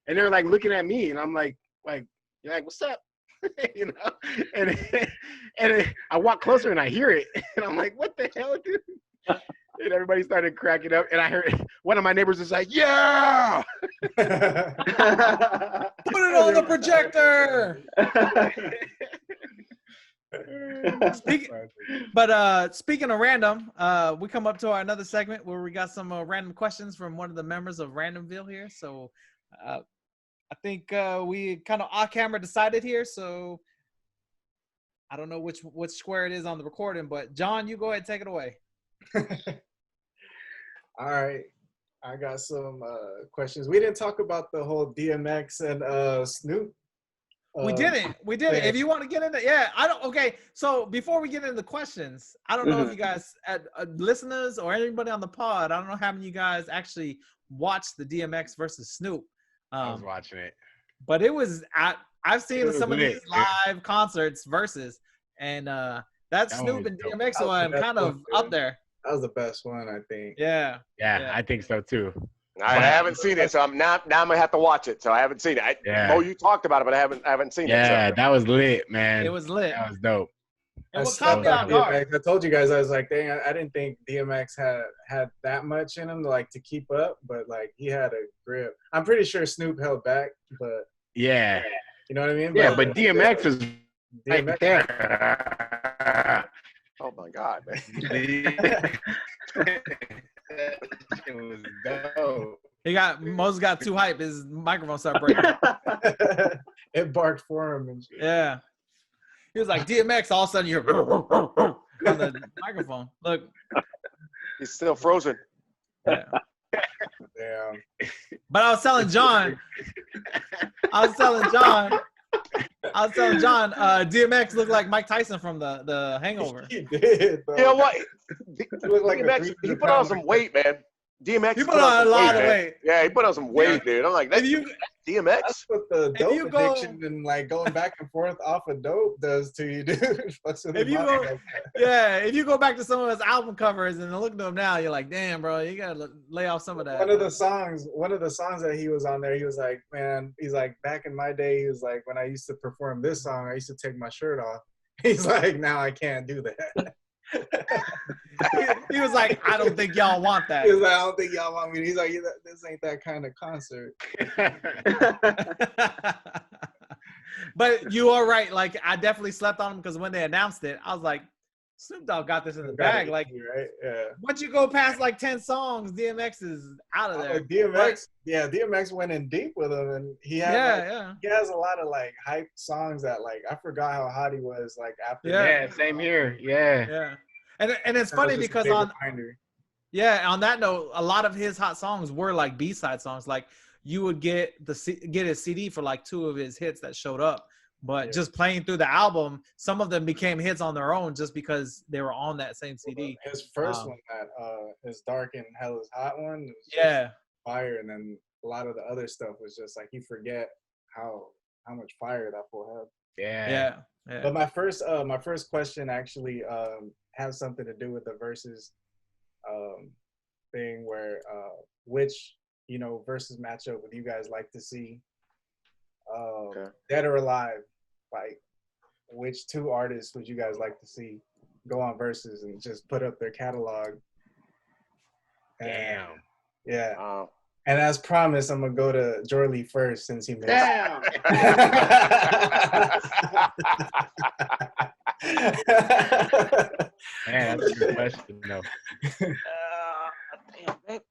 and they were like looking at me, and I'm like, you're like, what's up? You know, and I walk closer and I hear it, and I'm like, what the hell, dude? And everybody started cracking up, and I heard one of my neighbors was like, yeah. Put it on the projector. Speaking of random, we come up to our another segment where we got some random questions from one of the members of Randomville here. So I think we kind of off camera decided here. So I don't know which square it is on the recording, but John, you go ahead and take it away. All right. I got some questions. We didn't talk about the whole DMX and Snoop. We didn't. If you want to get into, yeah, I don't. Okay, so before we get into the questions, I don't know if you guys, listeners or anybody on the pod, I don't know how many of you guys actually watched the DMX versus Snoop. I was watching it, but it was I've seen some of lit, these live concerts versus, and that Snoop and DMX one kind of up there. That was the best one, I think. Yeah, I think so too. I haven't seen it, so I'm gonna have to watch it. So I haven't seen it. Mo, you talked about it, but I haven't seen it. Yeah, so. that was lit, man. It was lit. That was dope. And what caught me off guard? I told you guys, I was like, dang, I didn't think DMX had that much in him to keep up, but he had a grip. I'm pretty sure Snoop held back, but yeah, you know what I mean. Yeah, but DMX was right there. Oh my God, man. It was dope. Mo's got too hype. His microphone started breaking. It barked for him and shit. Yeah. He was like DMX. All of a sudden you're on the microphone. Look. He's still frozen. Yeah. Damn. But I was telling John, DMX looked like Mike Tyson from the Hangover. He did, bro. You know what? He looked like DMX, he put on some weight, man. DMX He put on a lot of weight. Yeah, he put on some weight, dude. I'm like, that's DMX. That's what the dope you go- addiction and going back and forth off of dope does to you, dude. If you go back to some of his album covers and look at them now, you're like, damn, bro, you gotta lay off some of that. One of the songs that he was on there, he was like, man, he's like, back in my day, he was like, when I used to perform this song, I used to take my shirt off. He's like, now I can't do that. he was like, I don't think y'all want that. He was like, I don't think y'all want me. He's like, this ain't that kind of concert. But you are right. I definitely slept on him because when they announced it, I was like, Snoop Dogg got this in the bag. Right? Yeah. Once you go past 10 songs, DMX is out of there. DMX went in deep with him, and he had he has a lot of hype songs that I forgot how hot he was after. Yeah, same here. Yeah. And it's funny because on that note, a lot of his hot songs were B-side songs. You would get his CD for 2 of his hits that showed up. But just playing through the album, some of them became hits on their own just because they were on that same CD. His first one, his Dark and Hell is Hot one. fire, and then a lot of the other stuff was just like you forget how much fire that fool had. Yeah. But my first question actually has something to do with the versus thing, where which versus matchup would you guys like to see? Dead or alive, like which two artists would you guys like to see go on versus and just put up their catalog? Damn. Yeah. Wow. And as promised, I'm gonna go to Jorly first since he missed. Damn. Man, that's a good question, though. Damn, babe.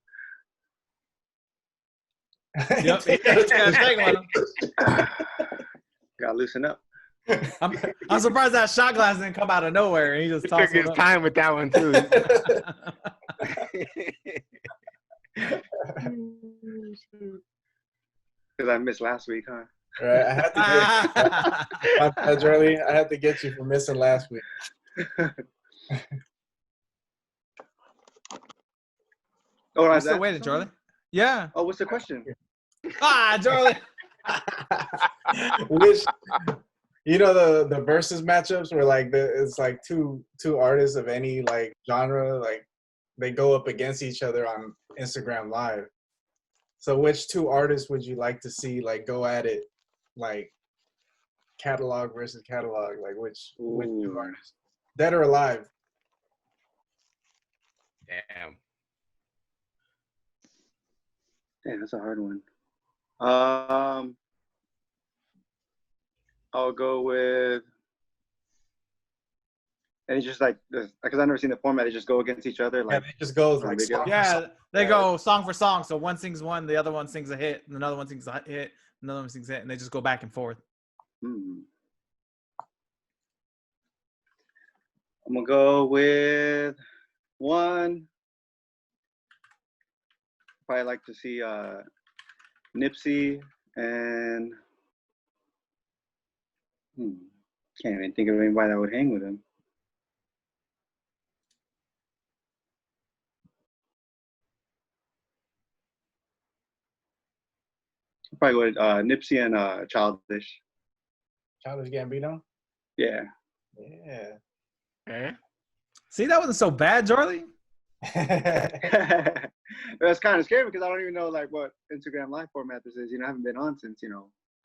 Yep. He gotta take one. Gotta loosen up. I'm surprised that shot glass didn't come out of nowhere and he just He took tossed his it up. time with that one, too. Because I missed last week, huh? Right, I had to get Jorly. I had to get you for missing last week. Oh, I'm is still that waiting, something? Jorly. Yeah. Oh, what's the question? Jorly. Which the versus matchups where like it's like two artists of any like genre, like they go up against each other on Instagram Live. So which two artists would you like to see like go at it, like catalog versus catalog? Like which two artists, dead or alive? Damn. Damn, that's a hard one. I'll go with, and it's just like, because I've never seen the format. They just go against each other. Yeah, Like, it just goes like video. song for Yeah, song. they go song for song. So one sings one, the other one sings a hit, and another one sings a hit, another one sings a hit, and they just go back and forth. I'm gonna go with one. Probably like to see Nipsey and can't even think of anybody that would hang with him. Probably go with Nipsey and Childish. Childish Gambino. Yeah. Yeah. Okay. See, that wasn't so bad, Jorly. That's kind of scary because I don't even know like what Instagram Live format this is. I haven't been on since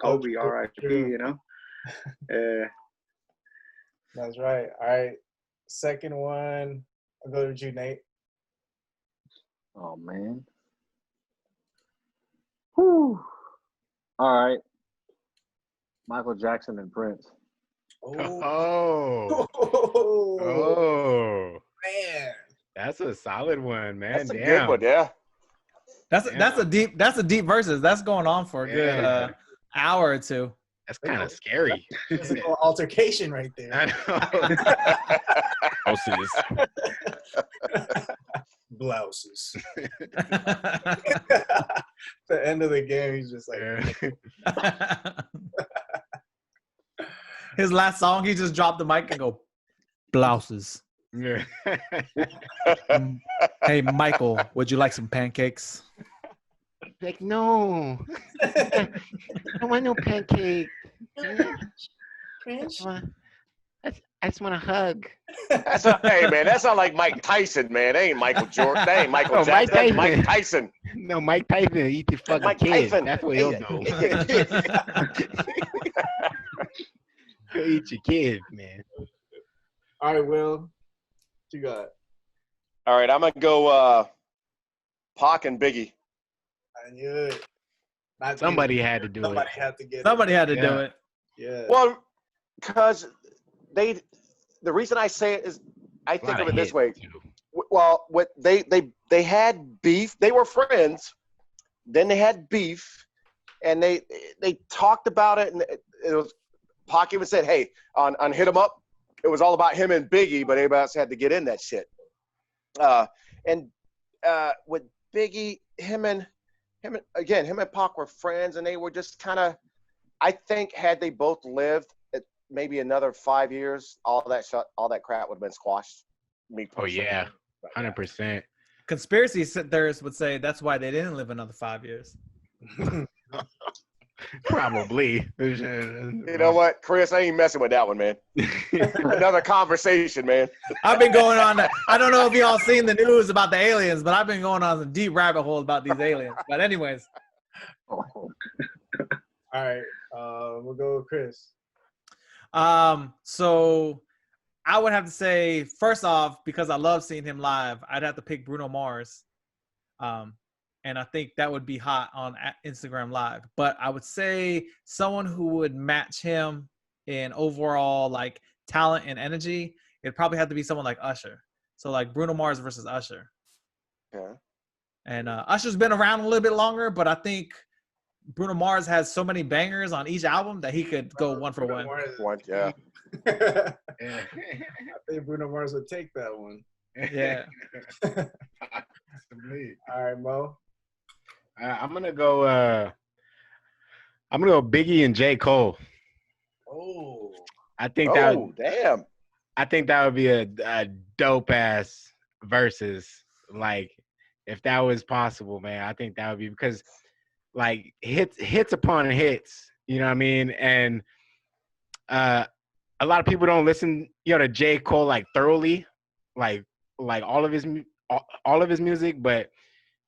Kobe, true, R.I.P. true. That's right. All right. Second one, I'll go to you, Nate. Oh man. Whew. All right. Michael Jackson and Prince. Oh. Oh, Oh. man. That's a solid one, man. That's a Damn. good one, yeah. That's a deep versus. That's going on for a good Yeah. hour or two. That's kind of scary. Physical altercation right there. I know. Houses. Blouses. The end of the game, he's just like, His last song, he just dropped the mic and go, blouses. Yeah. Hey, Michael, would you like some pancakes? Like, no. I don't want no pancake. I just want a hug. Hey man, that's not like Mike Tyson, man. That ain't Michael Jordan. That ain't Michael Oh, Jackson. Mike That's Mike Tyson. Tyson. No, Mike Tyson eat your fucking Mike kid. Tyson. That's what he'll do. He'll eat your kid, man. all right, Will, what you got? All right, I'm gonna go Pac and Biggie. I knew it. Not Somebody you. had to do Somebody it. had to get Somebody had to do Yeah. it. it. Yeah. Well, because the reason I say it is I think of it this way. Well, what they had beef. They were friends. Then they had beef, and they talked about it. And it was Pac even said, "Hey, on Hit 'Em Up, it was all about him and Biggie, but everybody else had to get in that shit." With Biggie, him and Pac were friends, and they were just kind of. I think had they both lived maybe another 5 years, all that crap would have been squashed. Me Oh personally. yeah, 100%. conspiracy theorists would say that's why they didn't live another 5 years. Probably. You know what, Chris? I ain't messing with that one, man. Another conversation, man. I've been going on. I don't know if y'all seen the news about the aliens, but I've been going on some deep rabbit hole about these aliens. But anyways, All right, we'll go with Chris. so I would have to say, first off, because I love seeing him live, I'd have to pick Bruno Mars. And I think that would be hot on Instagram Live. But I would say someone who would match him in overall like talent and energy, it'd probably have to be someone like Usher. So like Bruno Mars versus Usher. Yeah. And Usher's been around a little bit longer, but I think Bruno Mars has so many bangers on each album that he could go one for one. Yeah. I think Bruno Mars would take that one. Yeah. All right, Mo. I'm gonna go Biggie and J. Cole. Oh. I think that Damn. I think that would be a dope ass versus, like, if that was possible, man. I think that would be, because like hits upon hits, you know what I mean? And a lot of people don't listen, to J. Cole like thoroughly, like all of his music, but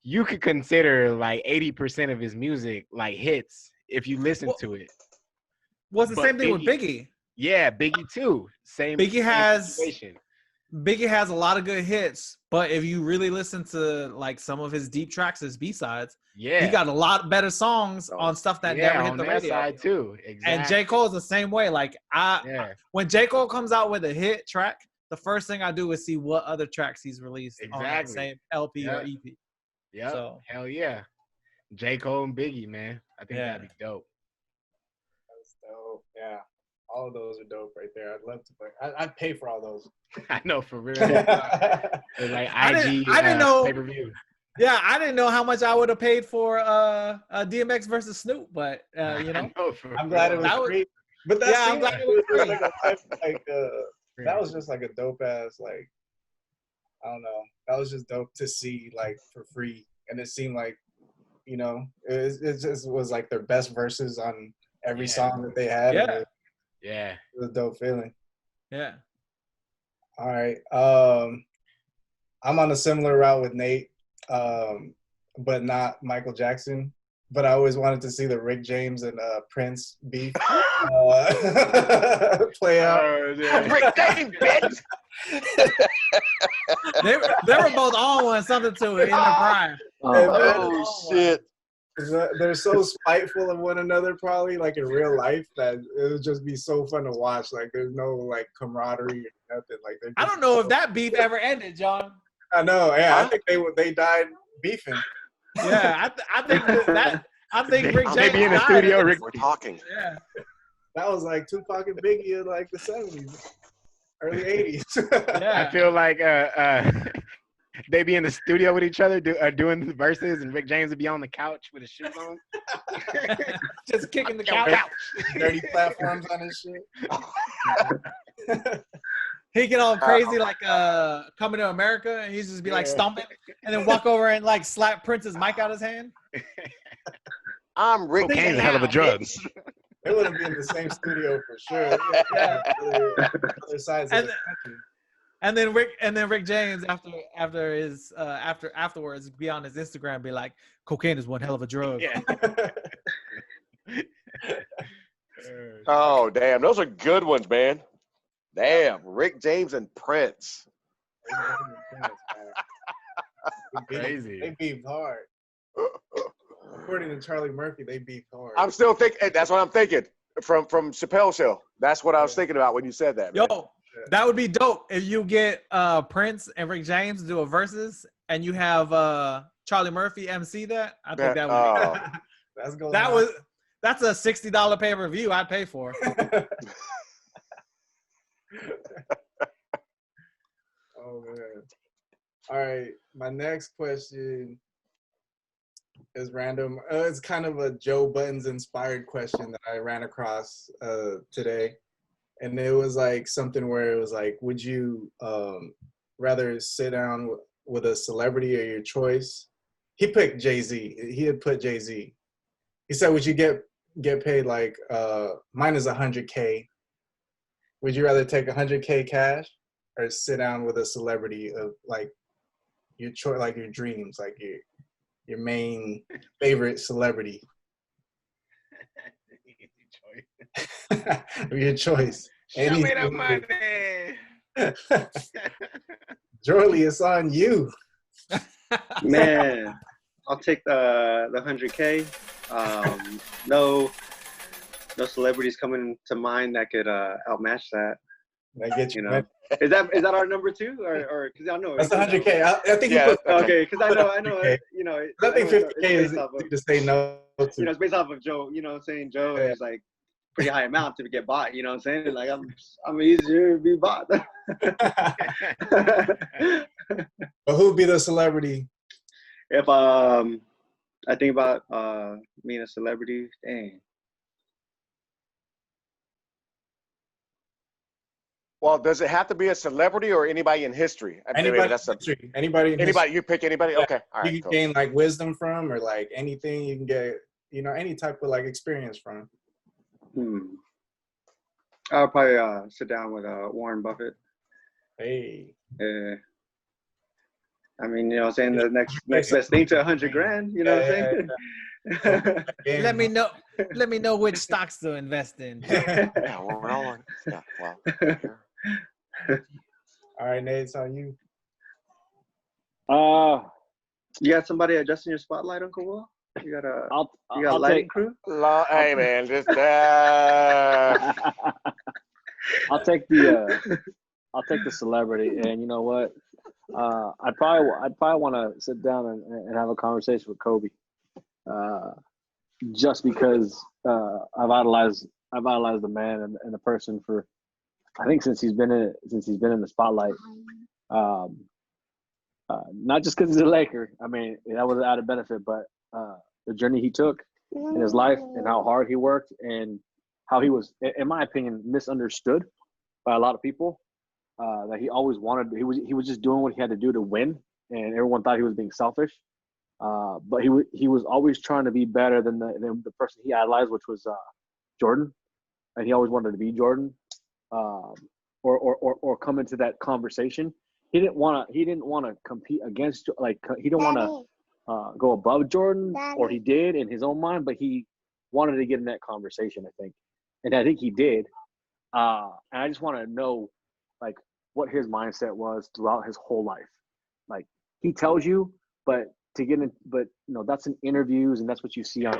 you could consider like 80% of his music like hits if you listen to it. Was the same thing with Biggie. Yeah, Biggie too. Biggie has a lot of good hits, but if you really listen to like some of his deep tracks, his B-sides, he got a lot better songs on stuff that never hit the radio. Side too. Exactly. And J. Cole's the same way. Like when J. Cole comes out with a hit track, the first thing I do is see what other tracks he's released on that same LP or EP. Yeah. So, hell yeah. J. Cole and Biggie, man. I think that'd be dope. That's dope. Yeah. All of those are dope right there. I'd love to play. I'd pay for all those. I know, for real. Like IG, I didn't know. Pay-per-view. Yeah, I didn't know how much I would have paid for DMX versus Snoop, but I know, I'm glad it was free. But I'm glad it was free. That was just like a dope ass, like, I don't know. That was just dope to see, like, for free. And it seemed like, it just was like their best verses on every song that they had. Yeah. It was a dope feeling. Yeah. All right. I'm on a similar route with Nate, but not Michael Jackson. But I always wanted to see the Rick James and Prince beef play out. Rick James, bitch. they were both on one, something to it in their prime. Oh shit. They're so spiteful of one another, probably, like in real life, that it would just be so fun to watch. Like, there's no like camaraderie or nothing. Like, I don't know if that beef ever ended, John. I know. Yeah, I think they died beefing. Yeah, I think Rick James maybe in the studio. We're talking. Yeah, that was like Tupac and Biggie in like the 70s, early 80s. Yeah. I feel like they be in the studio with each other doing the verses, and Rick James would be on the couch with his shoes on, just kicking the couch. Dirty platforms on his shit. He get all crazy like Coming to America, and he's just be like stomping, and then walk over and like slap Prince's mic out his hand. I'm Rick. Cocaine's a hell of a drug. They would have been in the same studio for sure. Yeah. Other sides of the country. And then Rick James afterwards be on his Instagram, be like, cocaine is one hell of a drug. Yeah. Oh damn, those are good ones, man. Damn, Rick James and Prince. Crazy. They beefed hard. According to Charlie Murphy, they beefed hard. I'm still thinking. That's what I'm thinking from Chappelle's show. That's what I was thinking about when you said that. Man. Yo, that would be dope if you get Prince and Rick James to do a versus, and you have Charlie Murphy MC that. I think that would be. That's a $60 pay-per-view I'd pay for. Oh man. All right, my next question is random. It's kind of a Joe Buttons inspired question that I ran across today. And it was like something where it was like, would you rather sit down with a celebrity of your choice, he picked Jay-Z. He had put Jay-Z. He said, would you get paid like mine is $100K. Would you rather take $100K cash or sit down with a celebrity of like your choice, like your dreams, like your main favorite celebrity? Your choice. Show me the money. Jorly, it's on you. Man, I'll take the 100K. No celebrities coming to mind that could outmatch that. I get you. You know, is that our number two, or because I know That's 100K. I think you put. Okay, because I know. 50K. You know, I think 50K is based off of, to say no to. you know, it's based off of Joe. You know, what I'm saying Joe is like pretty high amount to get bought. You know, what I'm saying like I'm easier to be bought. But who'd be the celebrity? If I think about being a celebrity, dang. Well, does it have to be a celebrity or anybody in history? Anybody, That's anybody, anybody. You pick anybody. Yeah. Okay, all right. You can Cool. gain like wisdom from, or like anything you can get, you know, any type of like experience from. I'll probably sit down with Warren Buffett. Hey. I mean, you know what I'm saying? The next best thing to 100 grand, you know what I'm saying? Let me know which stocks to invest in. Yeah, we're all on. Yeah, well. All right, Nate, it's on you. You got somebody adjusting your spotlight, Uncle Will? You got a I'll lighting take, crew? Hey man, just I'll take the celebrity, and you know what? I'd probably want to sit down and have a conversation with Kobe, just because I've idolized the man and the person for, I think since he's been in the spotlight. Not just because he's a Laker. I mean, that was an added benefit, but the journey he took in his life and how hard he worked and how he was, in my opinion, misunderstood by a lot of people. That he always wanted. He was just doing what he had to do to win, and everyone thought he was being selfish. But he was always trying to be better than the person he idolized, which was Jordan, and he always wanted to be Jordan, or come into that conversation. He didn't want to compete against, like, he didn't want to go above Jordan, or he did in his own mind, but he wanted to get in that conversation, I think, and I think he did. And I just want to know, like, what his mindset was throughout his whole life. Like, he tells you, but you know, that's in interviews and that's what you see on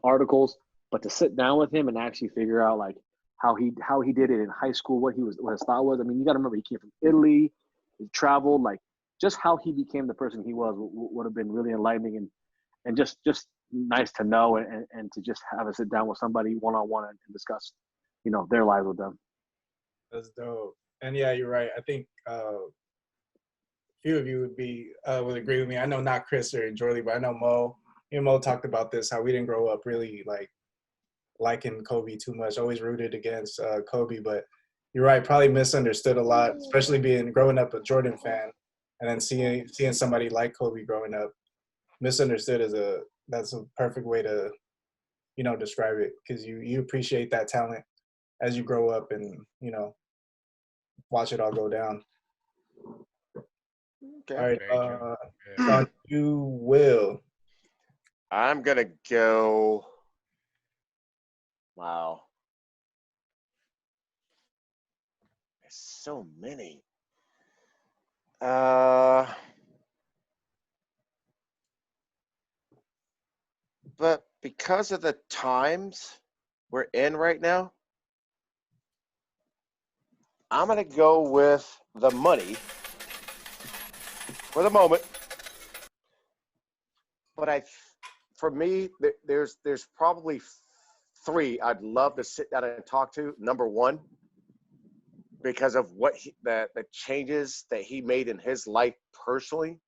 articles. But to sit down with him and actually figure out like how he did it in high school, what his style was. I mean, you got to remember he came from Italy, he traveled, like just how he became the person he was would have been really enlightening and just nice to know and to just have a sit down with somebody one-on-one and discuss, you know, their lives with them. That's dope. And yeah, you're right. I think few of you would agree with me. I know not Chris or Jorly, but I know Mo. Me and Mo talked about this, how we didn't grow up really like liking Kobe too much. Always rooted against Kobe, but you're right. Probably misunderstood a lot, especially growing up a Jordan fan, and then seeing somebody like Kobe growing up. Misunderstood that's a perfect way to, you know, describe it, because you appreciate that talent as you grow up and, you know, watch it all go down. Okay. All right, so you will. I'm gonna go. Wow. There's so many. But because of the times we're in right now, I'm gonna go with the money for the moment. But for me, there's probably three I'd love to sit down and talk to. Number one, because of what the changes that he made in his life personally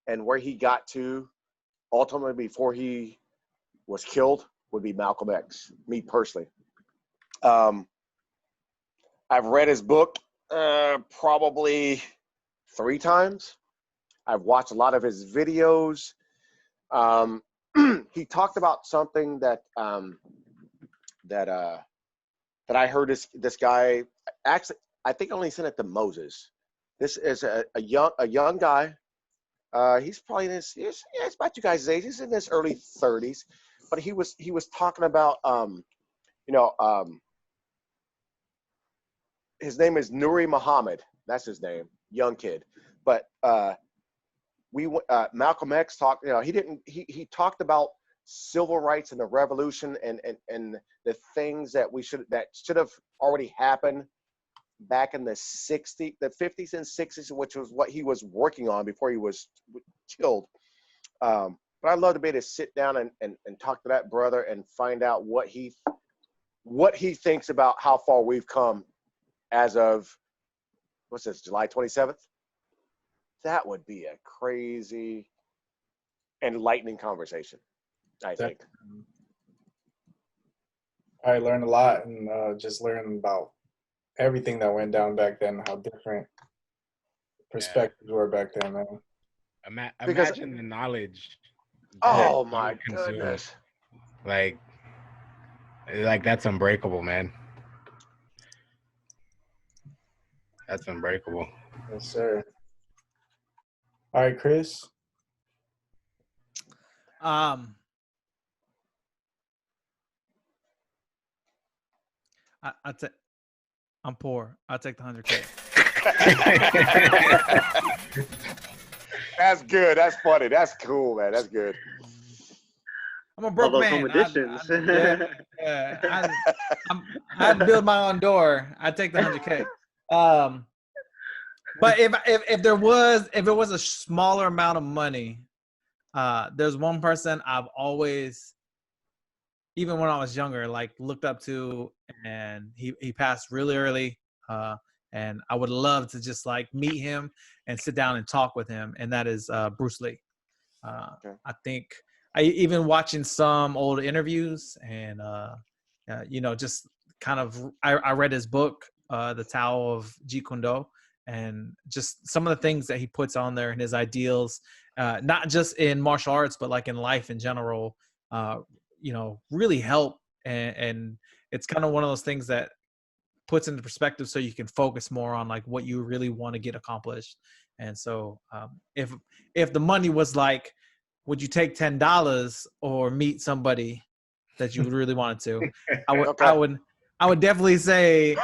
and where he got to ultimately before he was killed, would be Malcolm X, me personally. I've read his book probably 3 times. I've watched a lot of his videos. He talked about something that I heard this guy actually. I think I only sent it to Moses. This is a young guy. He's probably in he's about you guys' age. He's in his early 30s, but he was talking about his name is Nuri Muhammad. That's his name, young kid. But Malcolm X talked. He talked about civil rights and the revolution and the things that should have already happened back in the 50s and 60s, which was what he was working on before he was killed. But I'd love to be able to sit down and talk to that brother and find out what he thinks about how far we've come as of, what's this, July 27th? That would be a crazy, enlightening conversation, I think. I learned a lot and just learned about everything that went down back then, how different perspectives were back then, man. Imagine the knowledge. Oh my goodness! Like that's unbreakable, man. That's unbreakable. Yes, sir. All right, Chris. I'm poor. I'll take the 100K. That's good. That's funny. That's cool, man. That's good. I'm a broke man. Home editions. I had to build my own door. I'd take the 100K. But if it was a smaller amount of money, there's one person I've always, even when I was younger, like looked up to, and he passed really early. And I would love to just like meet him and sit down and talk with him. And that is Bruce Lee. Okay. I think even watching some old interviews and, just kind of, I read his book, The Tao of Jeet Kune Do, and just some of the things that he puts on there and his ideals, not just in martial arts, but like in life in general, really help. And it's kind of one of those things that puts into perspective so you can focus more on like what you really want to get accomplished. And so if the money was like, would you take $10 or meet somebody that you really wanted to, I would definitely say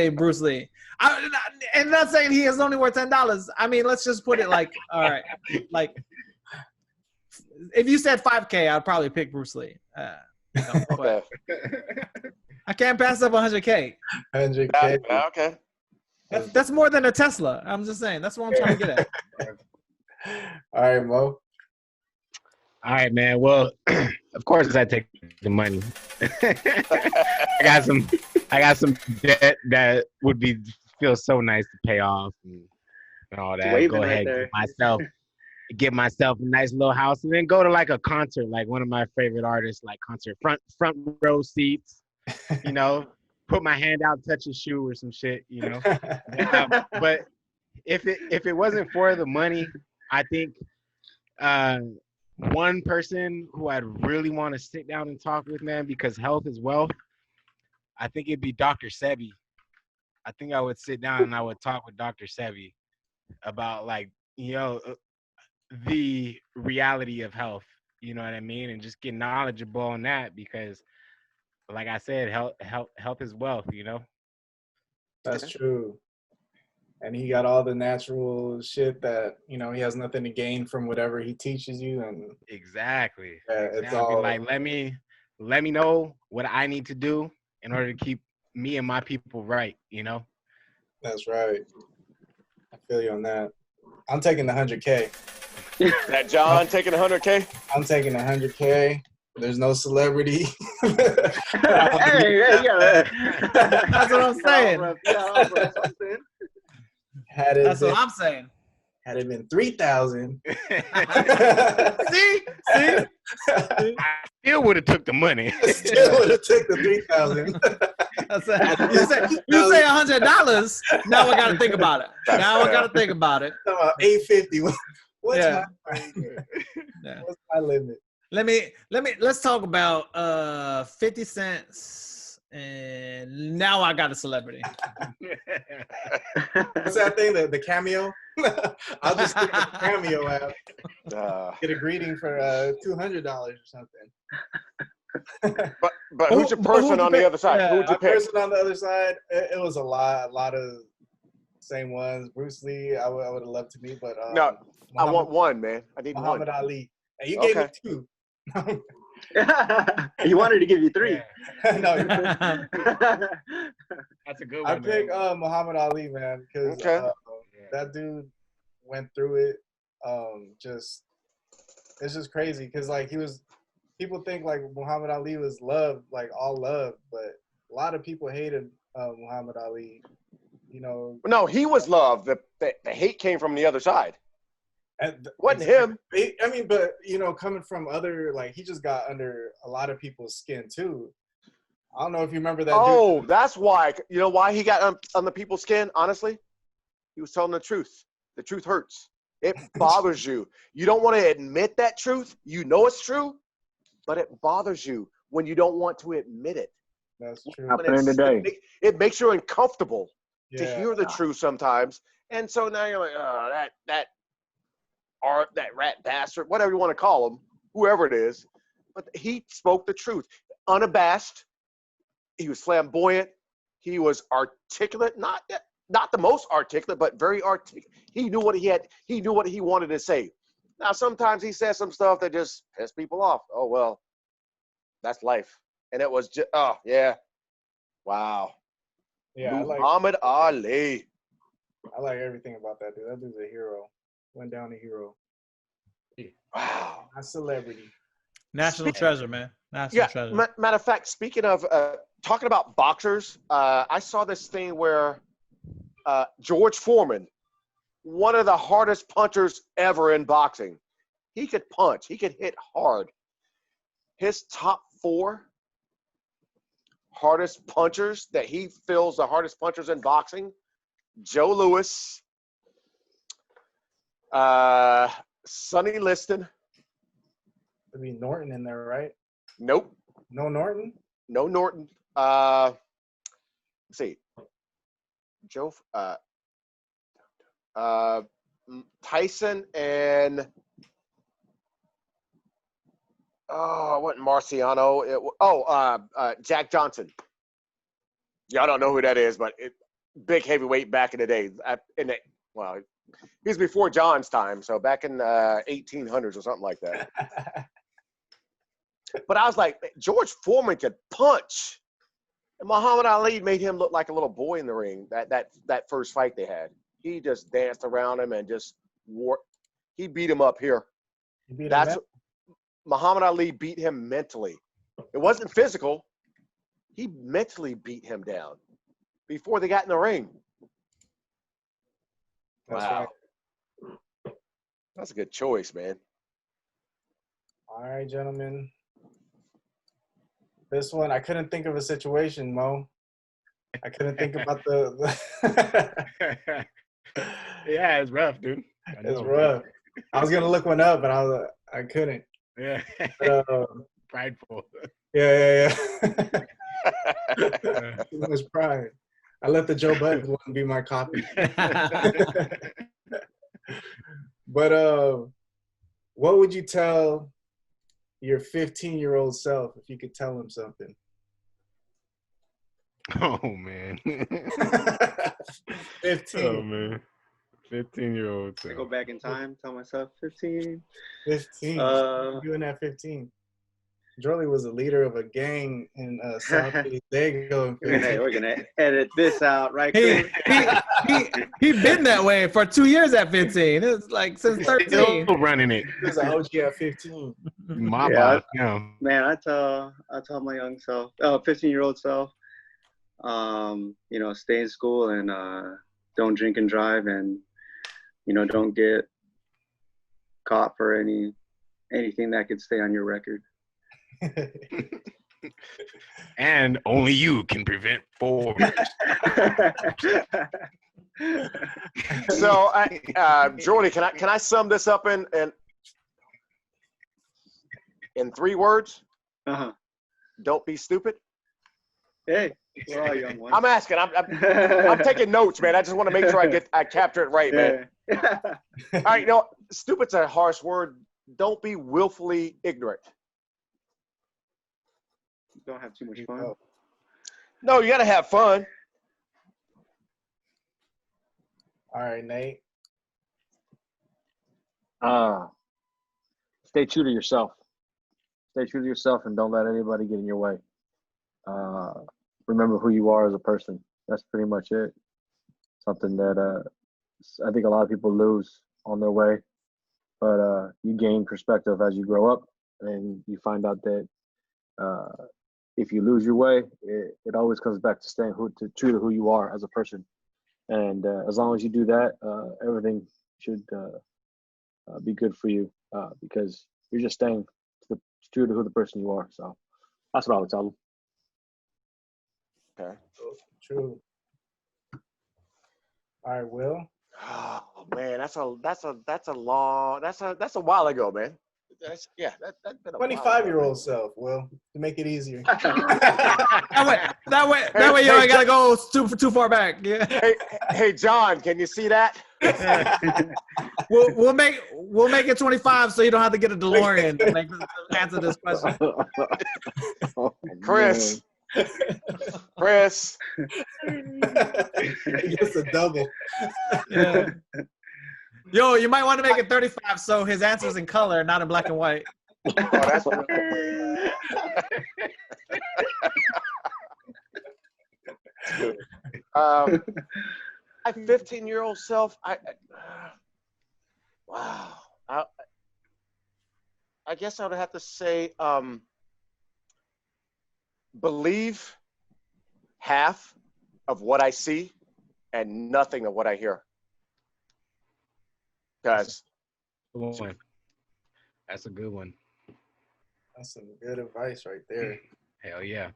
Bruce Lee. And not saying he is only worth $10. I mean, let's just put it like, all right, like if you said 5K, I'd probably pick Bruce Lee. But I can't pass up 100K. 100K. Okay. That's more than a Tesla. I'm just saying. That's what I'm trying to get at. All right, Mo. All right, man. Well, of course I take the money. I got some debt that would feel so nice to pay off and all that. Go ahead, get myself a nice little house, and then go to like a concert, like one of my favorite artists, like concert front row seats. Put my hand out, touch his shoe or some shit. But if it wasn't for the money, I think one person who I'd really want to sit down and talk with, man, because health is wealth, I think it'd be Dr. Sebi. I think I would sit down and I would talk with Dr. Sebi about like, the reality of health, you know what I mean? And just get knowledgeable on that because like I said, health is wealth, That's true. And he got all the natural shit that, he has nothing to gain from whatever he teaches you. And exactly. It's all like, let me know what I need to do in order to keep me and my people right, That's right. I feel you on that. I'm taking the 100K. That John taking 100K? I'm taking 100K. There's no celebrity. Hey, That's what I'm saying. That's what I'm saying. Had it been 3,000. See? Still would have took the money. Still would have took the 3,000. You say $100. Now I got to think about it. Now I got to think about it. About 850. What's Yeah. Yeah. what's my limit? Let's talk about 50 cents, and now I got a celebrity. What's that thing? The cameo? I'll just click the cameo app. Get a greeting for $200 or something. But who's your person on the other side? Yeah. Who'd you My pick? person on the other side, it was a lot of same ones. Bruce Lee, I would have loved to meet, but No, I want one, man. I need Muhammad one. Ali. And you gave me Okay. 2. He wanted to give you 3. No, you're good. That's a good I one. pick Muhammad Ali, man, because Okay. that dude went through it. It's just crazy because like people think like Muhammad Ali was loved, like all love, but a lot of people hated Muhammad Ali. You know, No, he was loved. The hate came from the other side. Wasn't him. I mean, but you know, coming from other, like he just got under a lot of people's skin too. I don't know if you remember that. Oh, dude. that's why. You know why he got on the people's skin? Honestly, he was telling the truth. The truth hurts. It bothers you. You don't want to admit that truth. You know it's true, but it bothers you when you don't want to admit it. That's true. When Happening today. It makes you uncomfortable to Yeah. hear the truth sometimes, and so now you're like, oh, that rat bastard, whatever you want to call him, whoever it is. But he spoke the truth, unabashed. He was flamboyant. He was articulate, not the most articulate, but very articulate. He knew what he had. He knew what he wanted to say. Now, sometimes he says some stuff that just piss people off. Oh, well, that's life. And it was just, oh, yeah. Wow. Yeah, Muhammad Ali. I like everything about that dude. That dude's a hero. Went down a hero. Wow. A celebrity. National treasure, man. National treasure. Matter of fact, speaking of talking about boxers, I saw this thing where George Foreman, one of the hardest punchers ever in boxing, he could punch. He could hit hard. His top 4 hardest punchers that he feels the hardest punchers in boxing: Joe Louis, Sonny Liston. There'd be Norton in there, right? Nope. No Norton? No Norton. Let's see. Joe, Tyson and it wasn't Marciano. Jack Johnson. Y'all don't know who that is, but big heavyweight back in the day. He was before John's time, so back in 1800s or something like that. But I was like, George Foreman could punch. And Muhammad Ali made him look like a little boy in the ring, that first fight they had. He just danced around him and just he beat him up here. Muhammad Ali beat him mentally. It wasn't physical. He mentally beat him down before they got in the ring. That's Wow. right. That's a good choice, man. All right, gentlemen. This one, I couldn't think of a situation, Mo. I couldn't think about the Yeah, it's rough, dude. it's rough. I was gonna look one up, but I couldn't. Yeah. But, Prideful. yeah. Too much pride. I let the Joe Budden one be my copy. But what would you tell your 15-year-old self if you could tell him something? Oh man. 15. Oh man. 15-year-old. I go back in time, tell myself 15. 15. Doing at 15. Jorly was a leader of a gang in Southeast Dago. We're gonna edit this out right he quick. he been that way for 2 years at 15. It's like since 13. Still running it. He was an OG at 15. My Yeah. boss now. Man, I tell my young self, 15-year-old self, stay in school and don't drink and drive, and don't get caught for anything that could stay on your record. And only you can prevent 4. So, Jorly, can I sum this up in 3 words? Uh-huh. Don't be stupid. Hey, we're all young ones. I'm asking. I'm taking notes, man. I just want to make sure I capture it right, man. Yeah. All right, stupid's a harsh word. Don't be willfully ignorant. Don't have too much fun. No, you got to have fun. All right, Nate. Stay true to yourself. Stay true to yourself and don't let anybody get in your way. Remember who you are as a person. That's pretty much it. Something that I think a lot of people lose on their way, but you gain perspective as you grow up, and you find out that if you lose your way, it always comes back to staying true to who you are as a person. And as long as you do that, everything should be good for you because you're just staying true to who the person you are. So that's what I would tell them. Okay. True. All right, Will. Oh man, that's a while ago, man. That's been a 25-year-old self, Will, to make it easier. That way, you ain't gotta go too far back. Yeah. Hey, John, can you see that? We'll make it 25 so you don't have to get a DeLorean to answer this question. Chris. Just a double. Yeah. Yo, you might want to make it 35 so his answer's in color, not in black and white. Oh, that's my 15-year-old self. Wow. I guess I would have to say, believe half of what I see and nothing of what I hear. Guys, That's a good one. That's some good advice right there. Hell yeah.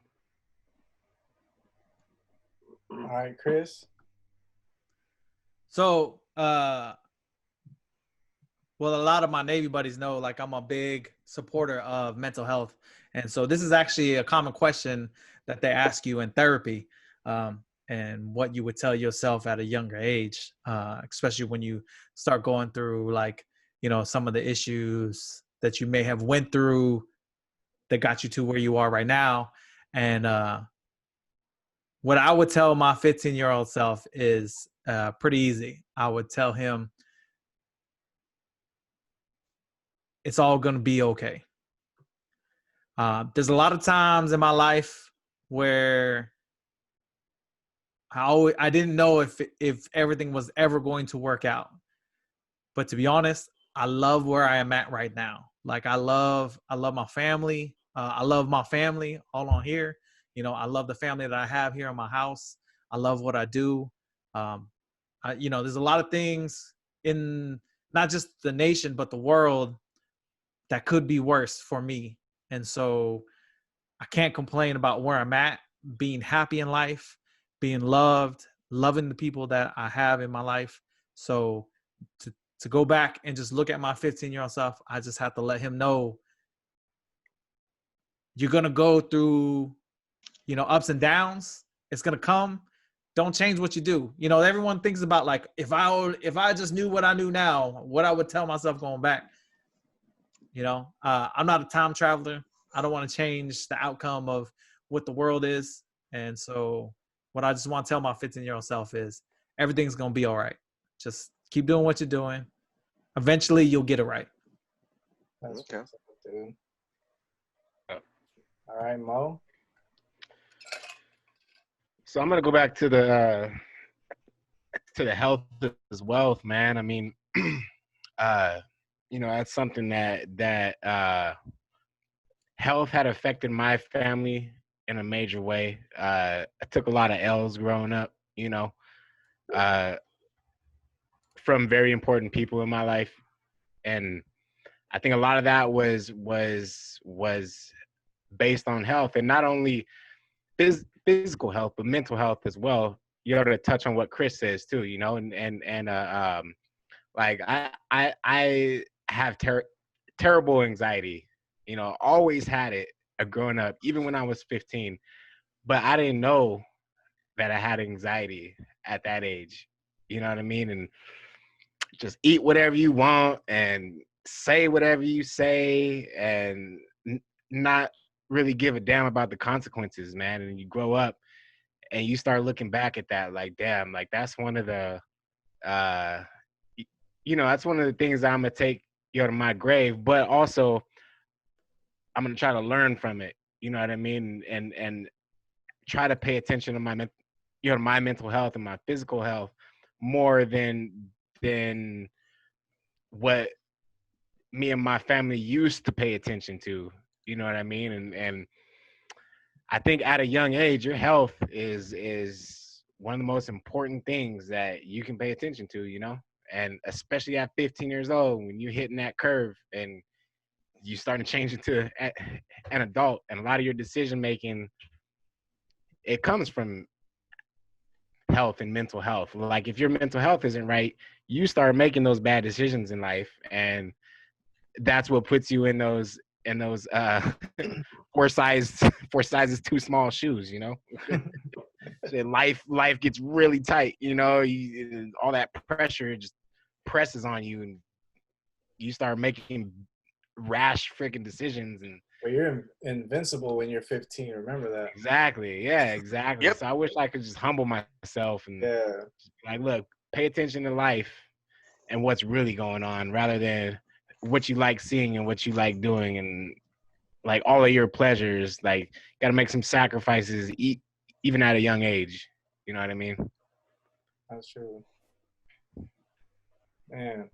All right, Chris. So, well, a lot of my Navy buddies know, like, I'm a big supporter of mental health. And so this is actually a common question that they ask you in therapy, and what you would tell yourself at a younger age, especially when you start going through, like, some of the issues that you may have went through that got you to where you are right now. And what I would tell my 15-year-old self is pretty easy. I would tell him, it's all going to be okay. There's a lot of times in my life where I didn't know if everything was ever going to work out. But to be honest, I love where I am at right now. Like, I love my family. I love my family all on here. I love the family that I have here in my house. I love what I do. There's a lot of things in not just the nation, but the world that could be worse for me. And so I can't complain about where I'm at, being happy in life, being loved, loving the people that I have in my life. So to go back and just look at my 15-year-old self, I just have to let him know, you're going to go through, ups and downs. It's going to come. Don't change what you do. Everyone thinks about, like, if I just knew what I knew now, what I would tell myself going back. I'm not a time traveler. I don't want to change the outcome of what the world is. And so what I just want to tell my 15-year-old self is, everything's going to be all right. Just keep doing what you're doing. Eventually you'll get it right. That's okay. Dude. All right, Mo. So I'm gonna go back to the health as wealth, man. I mean, that's something that health had affected my family in a major way. I took a lot of L's growing up, from very important people in my life, and I think a lot of that was based on health, and not only physical health, but mental health as well. You know, to touch on what Chris says too, you know, like I have terrible anxiety, you know, always had it growing up, even when I was 15, but I didn't know that I had anxiety at that age. You know what I mean? And just eat whatever you want and say whatever you say and not really give a damn about the consequences, man. And you grow up and you start looking back at that like, damn, like that's one of the, you know, that's one of the things that I'm going to take, you know, to my grave, but also I'm going to try to learn from it. You know what I mean? And try to pay attention to my, you know, my mental health and my physical health more than what me and my family used to pay attention to. You know what I mean? And I think at a young age, your health is one of the most important things that you can pay attention to, you know? And especially at 15 years old, when you're hitting that curve and you starting to change into an adult, and a lot of your decision making, it comes from health and mental health. Like if your mental health isn't right, you start making those bad decisions in life, and that's what puts you in those four sizes too small shoes, you know. So life gets really tight, you know. All that pressure just presses on you, and you start making rash freaking decisions. And But you're invincible when you're 15. Remember that. exactly, yeah, exactly. Yep. So I wish I could just humble myself and just be like, look, pay attention to life and what's really going on, rather than what you like seeing and what you like doing, and like all of your pleasures. Like, got to make some sacrifices, even at a young age. You know what I mean? That's true. Man.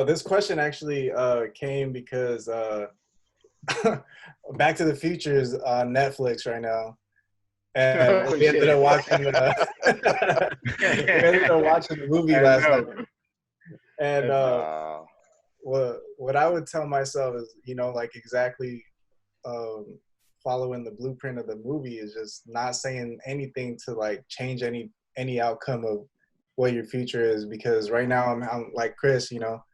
This question actually came because Back to the Future is on Netflix right now. And we ended up watching the movie last night. And what I would tell myself is, you know, like exactly following the blueprint of the movie is just not saying anything to like change any outcome of what your future is, because right now I'm like Chris, you know,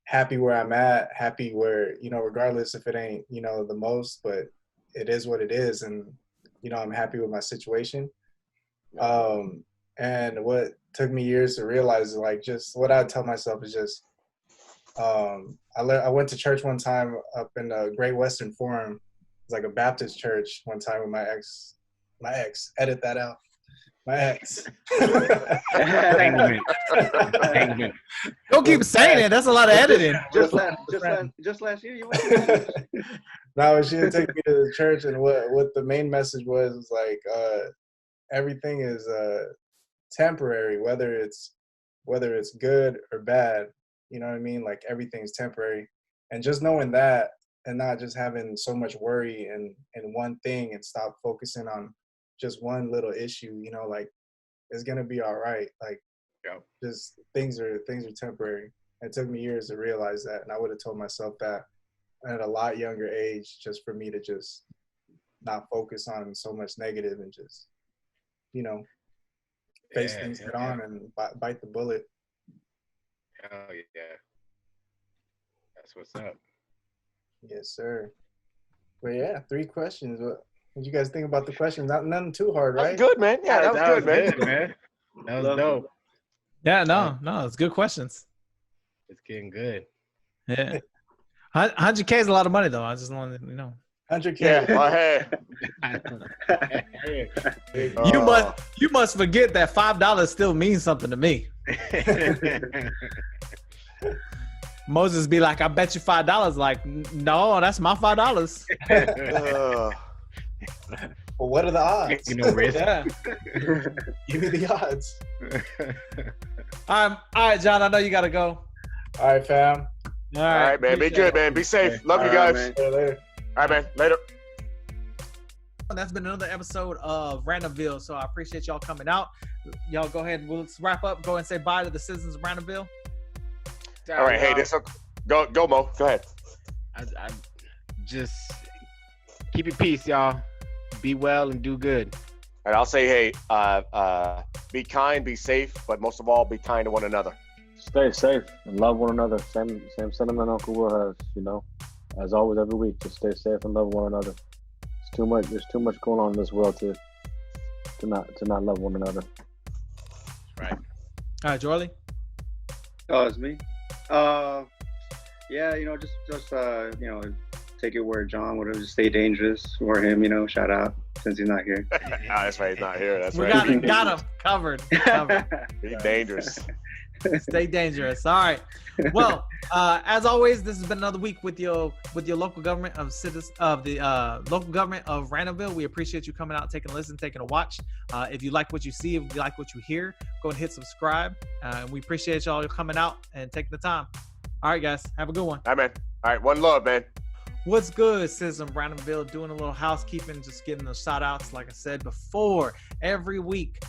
happy where I'm at, happy where, you know, regardless if it ain't, you know, the most, but it is what it is, and you know, I'm happy with my situation. And what took me years to realize is like just what I tell myself is just I went to church one time up in the Great Western Forum. It's like a Baptist church one time with my ex, edit that out. My ex. Don't keep saying it. That's a lot of editing. Just last year, you went. No, she didn't take me to the church, and what the main message was like, everything is temporary, whether it's good or bad. You know what I mean? Like everything's temporary, and just knowing that, and not just having so much worry and one thing, and stop focusing on just one little issue, you know, like it's gonna be all right. Like, just things are temporary. It took me years to realize that, and I would have told myself that at a lot younger age, just for me to just not focus on so much negative and just, you know, face things head on and bite the bullet. Oh yeah, that's what's up. Yes, sir. But yeah, 3 questions. What you guys think about the questions? Nothing too hard, right? That's good, man. Yeah, that was good, man. That was dope. Yeah, no, it's good questions. It's getting good. Yeah. 100K is a lot of money, though. I just wanted to, you know. 100K. Yeah, You must forget that $5 still means something to me. Moses be like, I bet you $5. Like, no, that's my $5. Well, what are the odds? You know, risk. Yeah. Give me the odds. All right, John, I know you got to go. All right, fam. All right, man. Be good, man. Be safe. Love you guys. Later. All right, man. Later. That's been another episode of Randomville. So I appreciate y'all coming out. Y'all go ahead. Let's wrap up. Go and say bye to the citizens of Randomville. All right. Hey, go, Mo. Go ahead. I just Keep it peace, y'all. Be well and do good. And I'll say, hey, be kind, be safe, but most of all, be kind to one another. Stay safe and love one another. Same sentiment Uncle Will has, you know. As always, every week, just stay safe and love one another. It's too much. There's too much going on in this world to not love one another. Right. All right, Jorly. Oh, it's me. Yeah, you know, just you know, take it where John would have. Just stay dangerous for him. You know, shout out since he's not here. That's right, he's not here. That's We right. got him covered. Be dangerous. Stay dangerous. All right. Well, as always, this has been another week with your local government of local government of Randomville. We appreciate you coming out, taking a listen, taking a watch. If you like what you see, if you like what you hear, go and hit subscribe. We appreciate y'all coming out and taking the time. All right, guys, have a good one. All right, man. All right, one love, man. What's good, Citizen Randomville? Doing a little housekeeping, just giving the shout outs, like I said before, every week.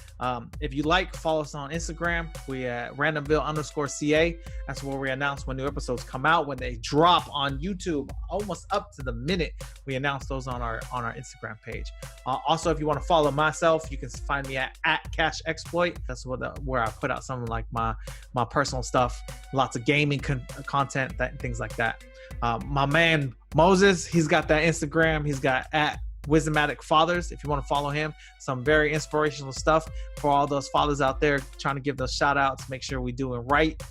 If you like, follow us on Instagram. We at Randomville_CA. That's where we announce when new episodes come out, when they drop on YouTube, almost up to the minute. We announce those on our Instagram page. Also, if you want to follow myself, you can find me at Cash Exploit. That's where I put out some of like my personal stuff, lots of gaming content, things like that. My man Moses, he's got that Instagram. He's got at Wisdomatic Fathers. If you want to follow him, some very inspirational stuff for all those fathers out there trying to give those shout outs, make sure we're doing right.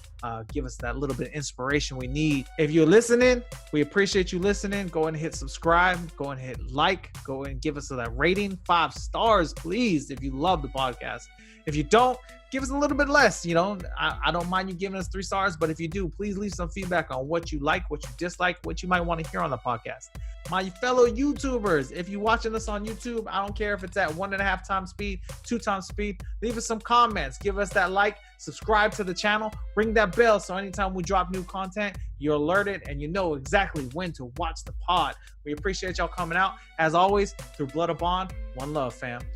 Give us that little bit of inspiration we need. If you're listening, we appreciate you listening. Go ahead and hit subscribe. Go ahead and hit like. Go ahead and give us that rating. 5 stars, please, if you love the podcast. If you don't, give us a little bit less. You know, I don't mind you giving us 3 stars, but if you do, please leave some feedback on what you like, what you dislike, what you might want to hear on the podcast. My fellow YouTubers, if you're watching us on YouTube, I don't care if it's at 1.5 times speed, 2 times speed, leave us some comments, give us that like, subscribe to the channel, ring that bell so anytime we drop new content, you're alerted and you know exactly when to watch the pod. We appreciate y'all coming out. As always, through Blood of Bond, one love, fam.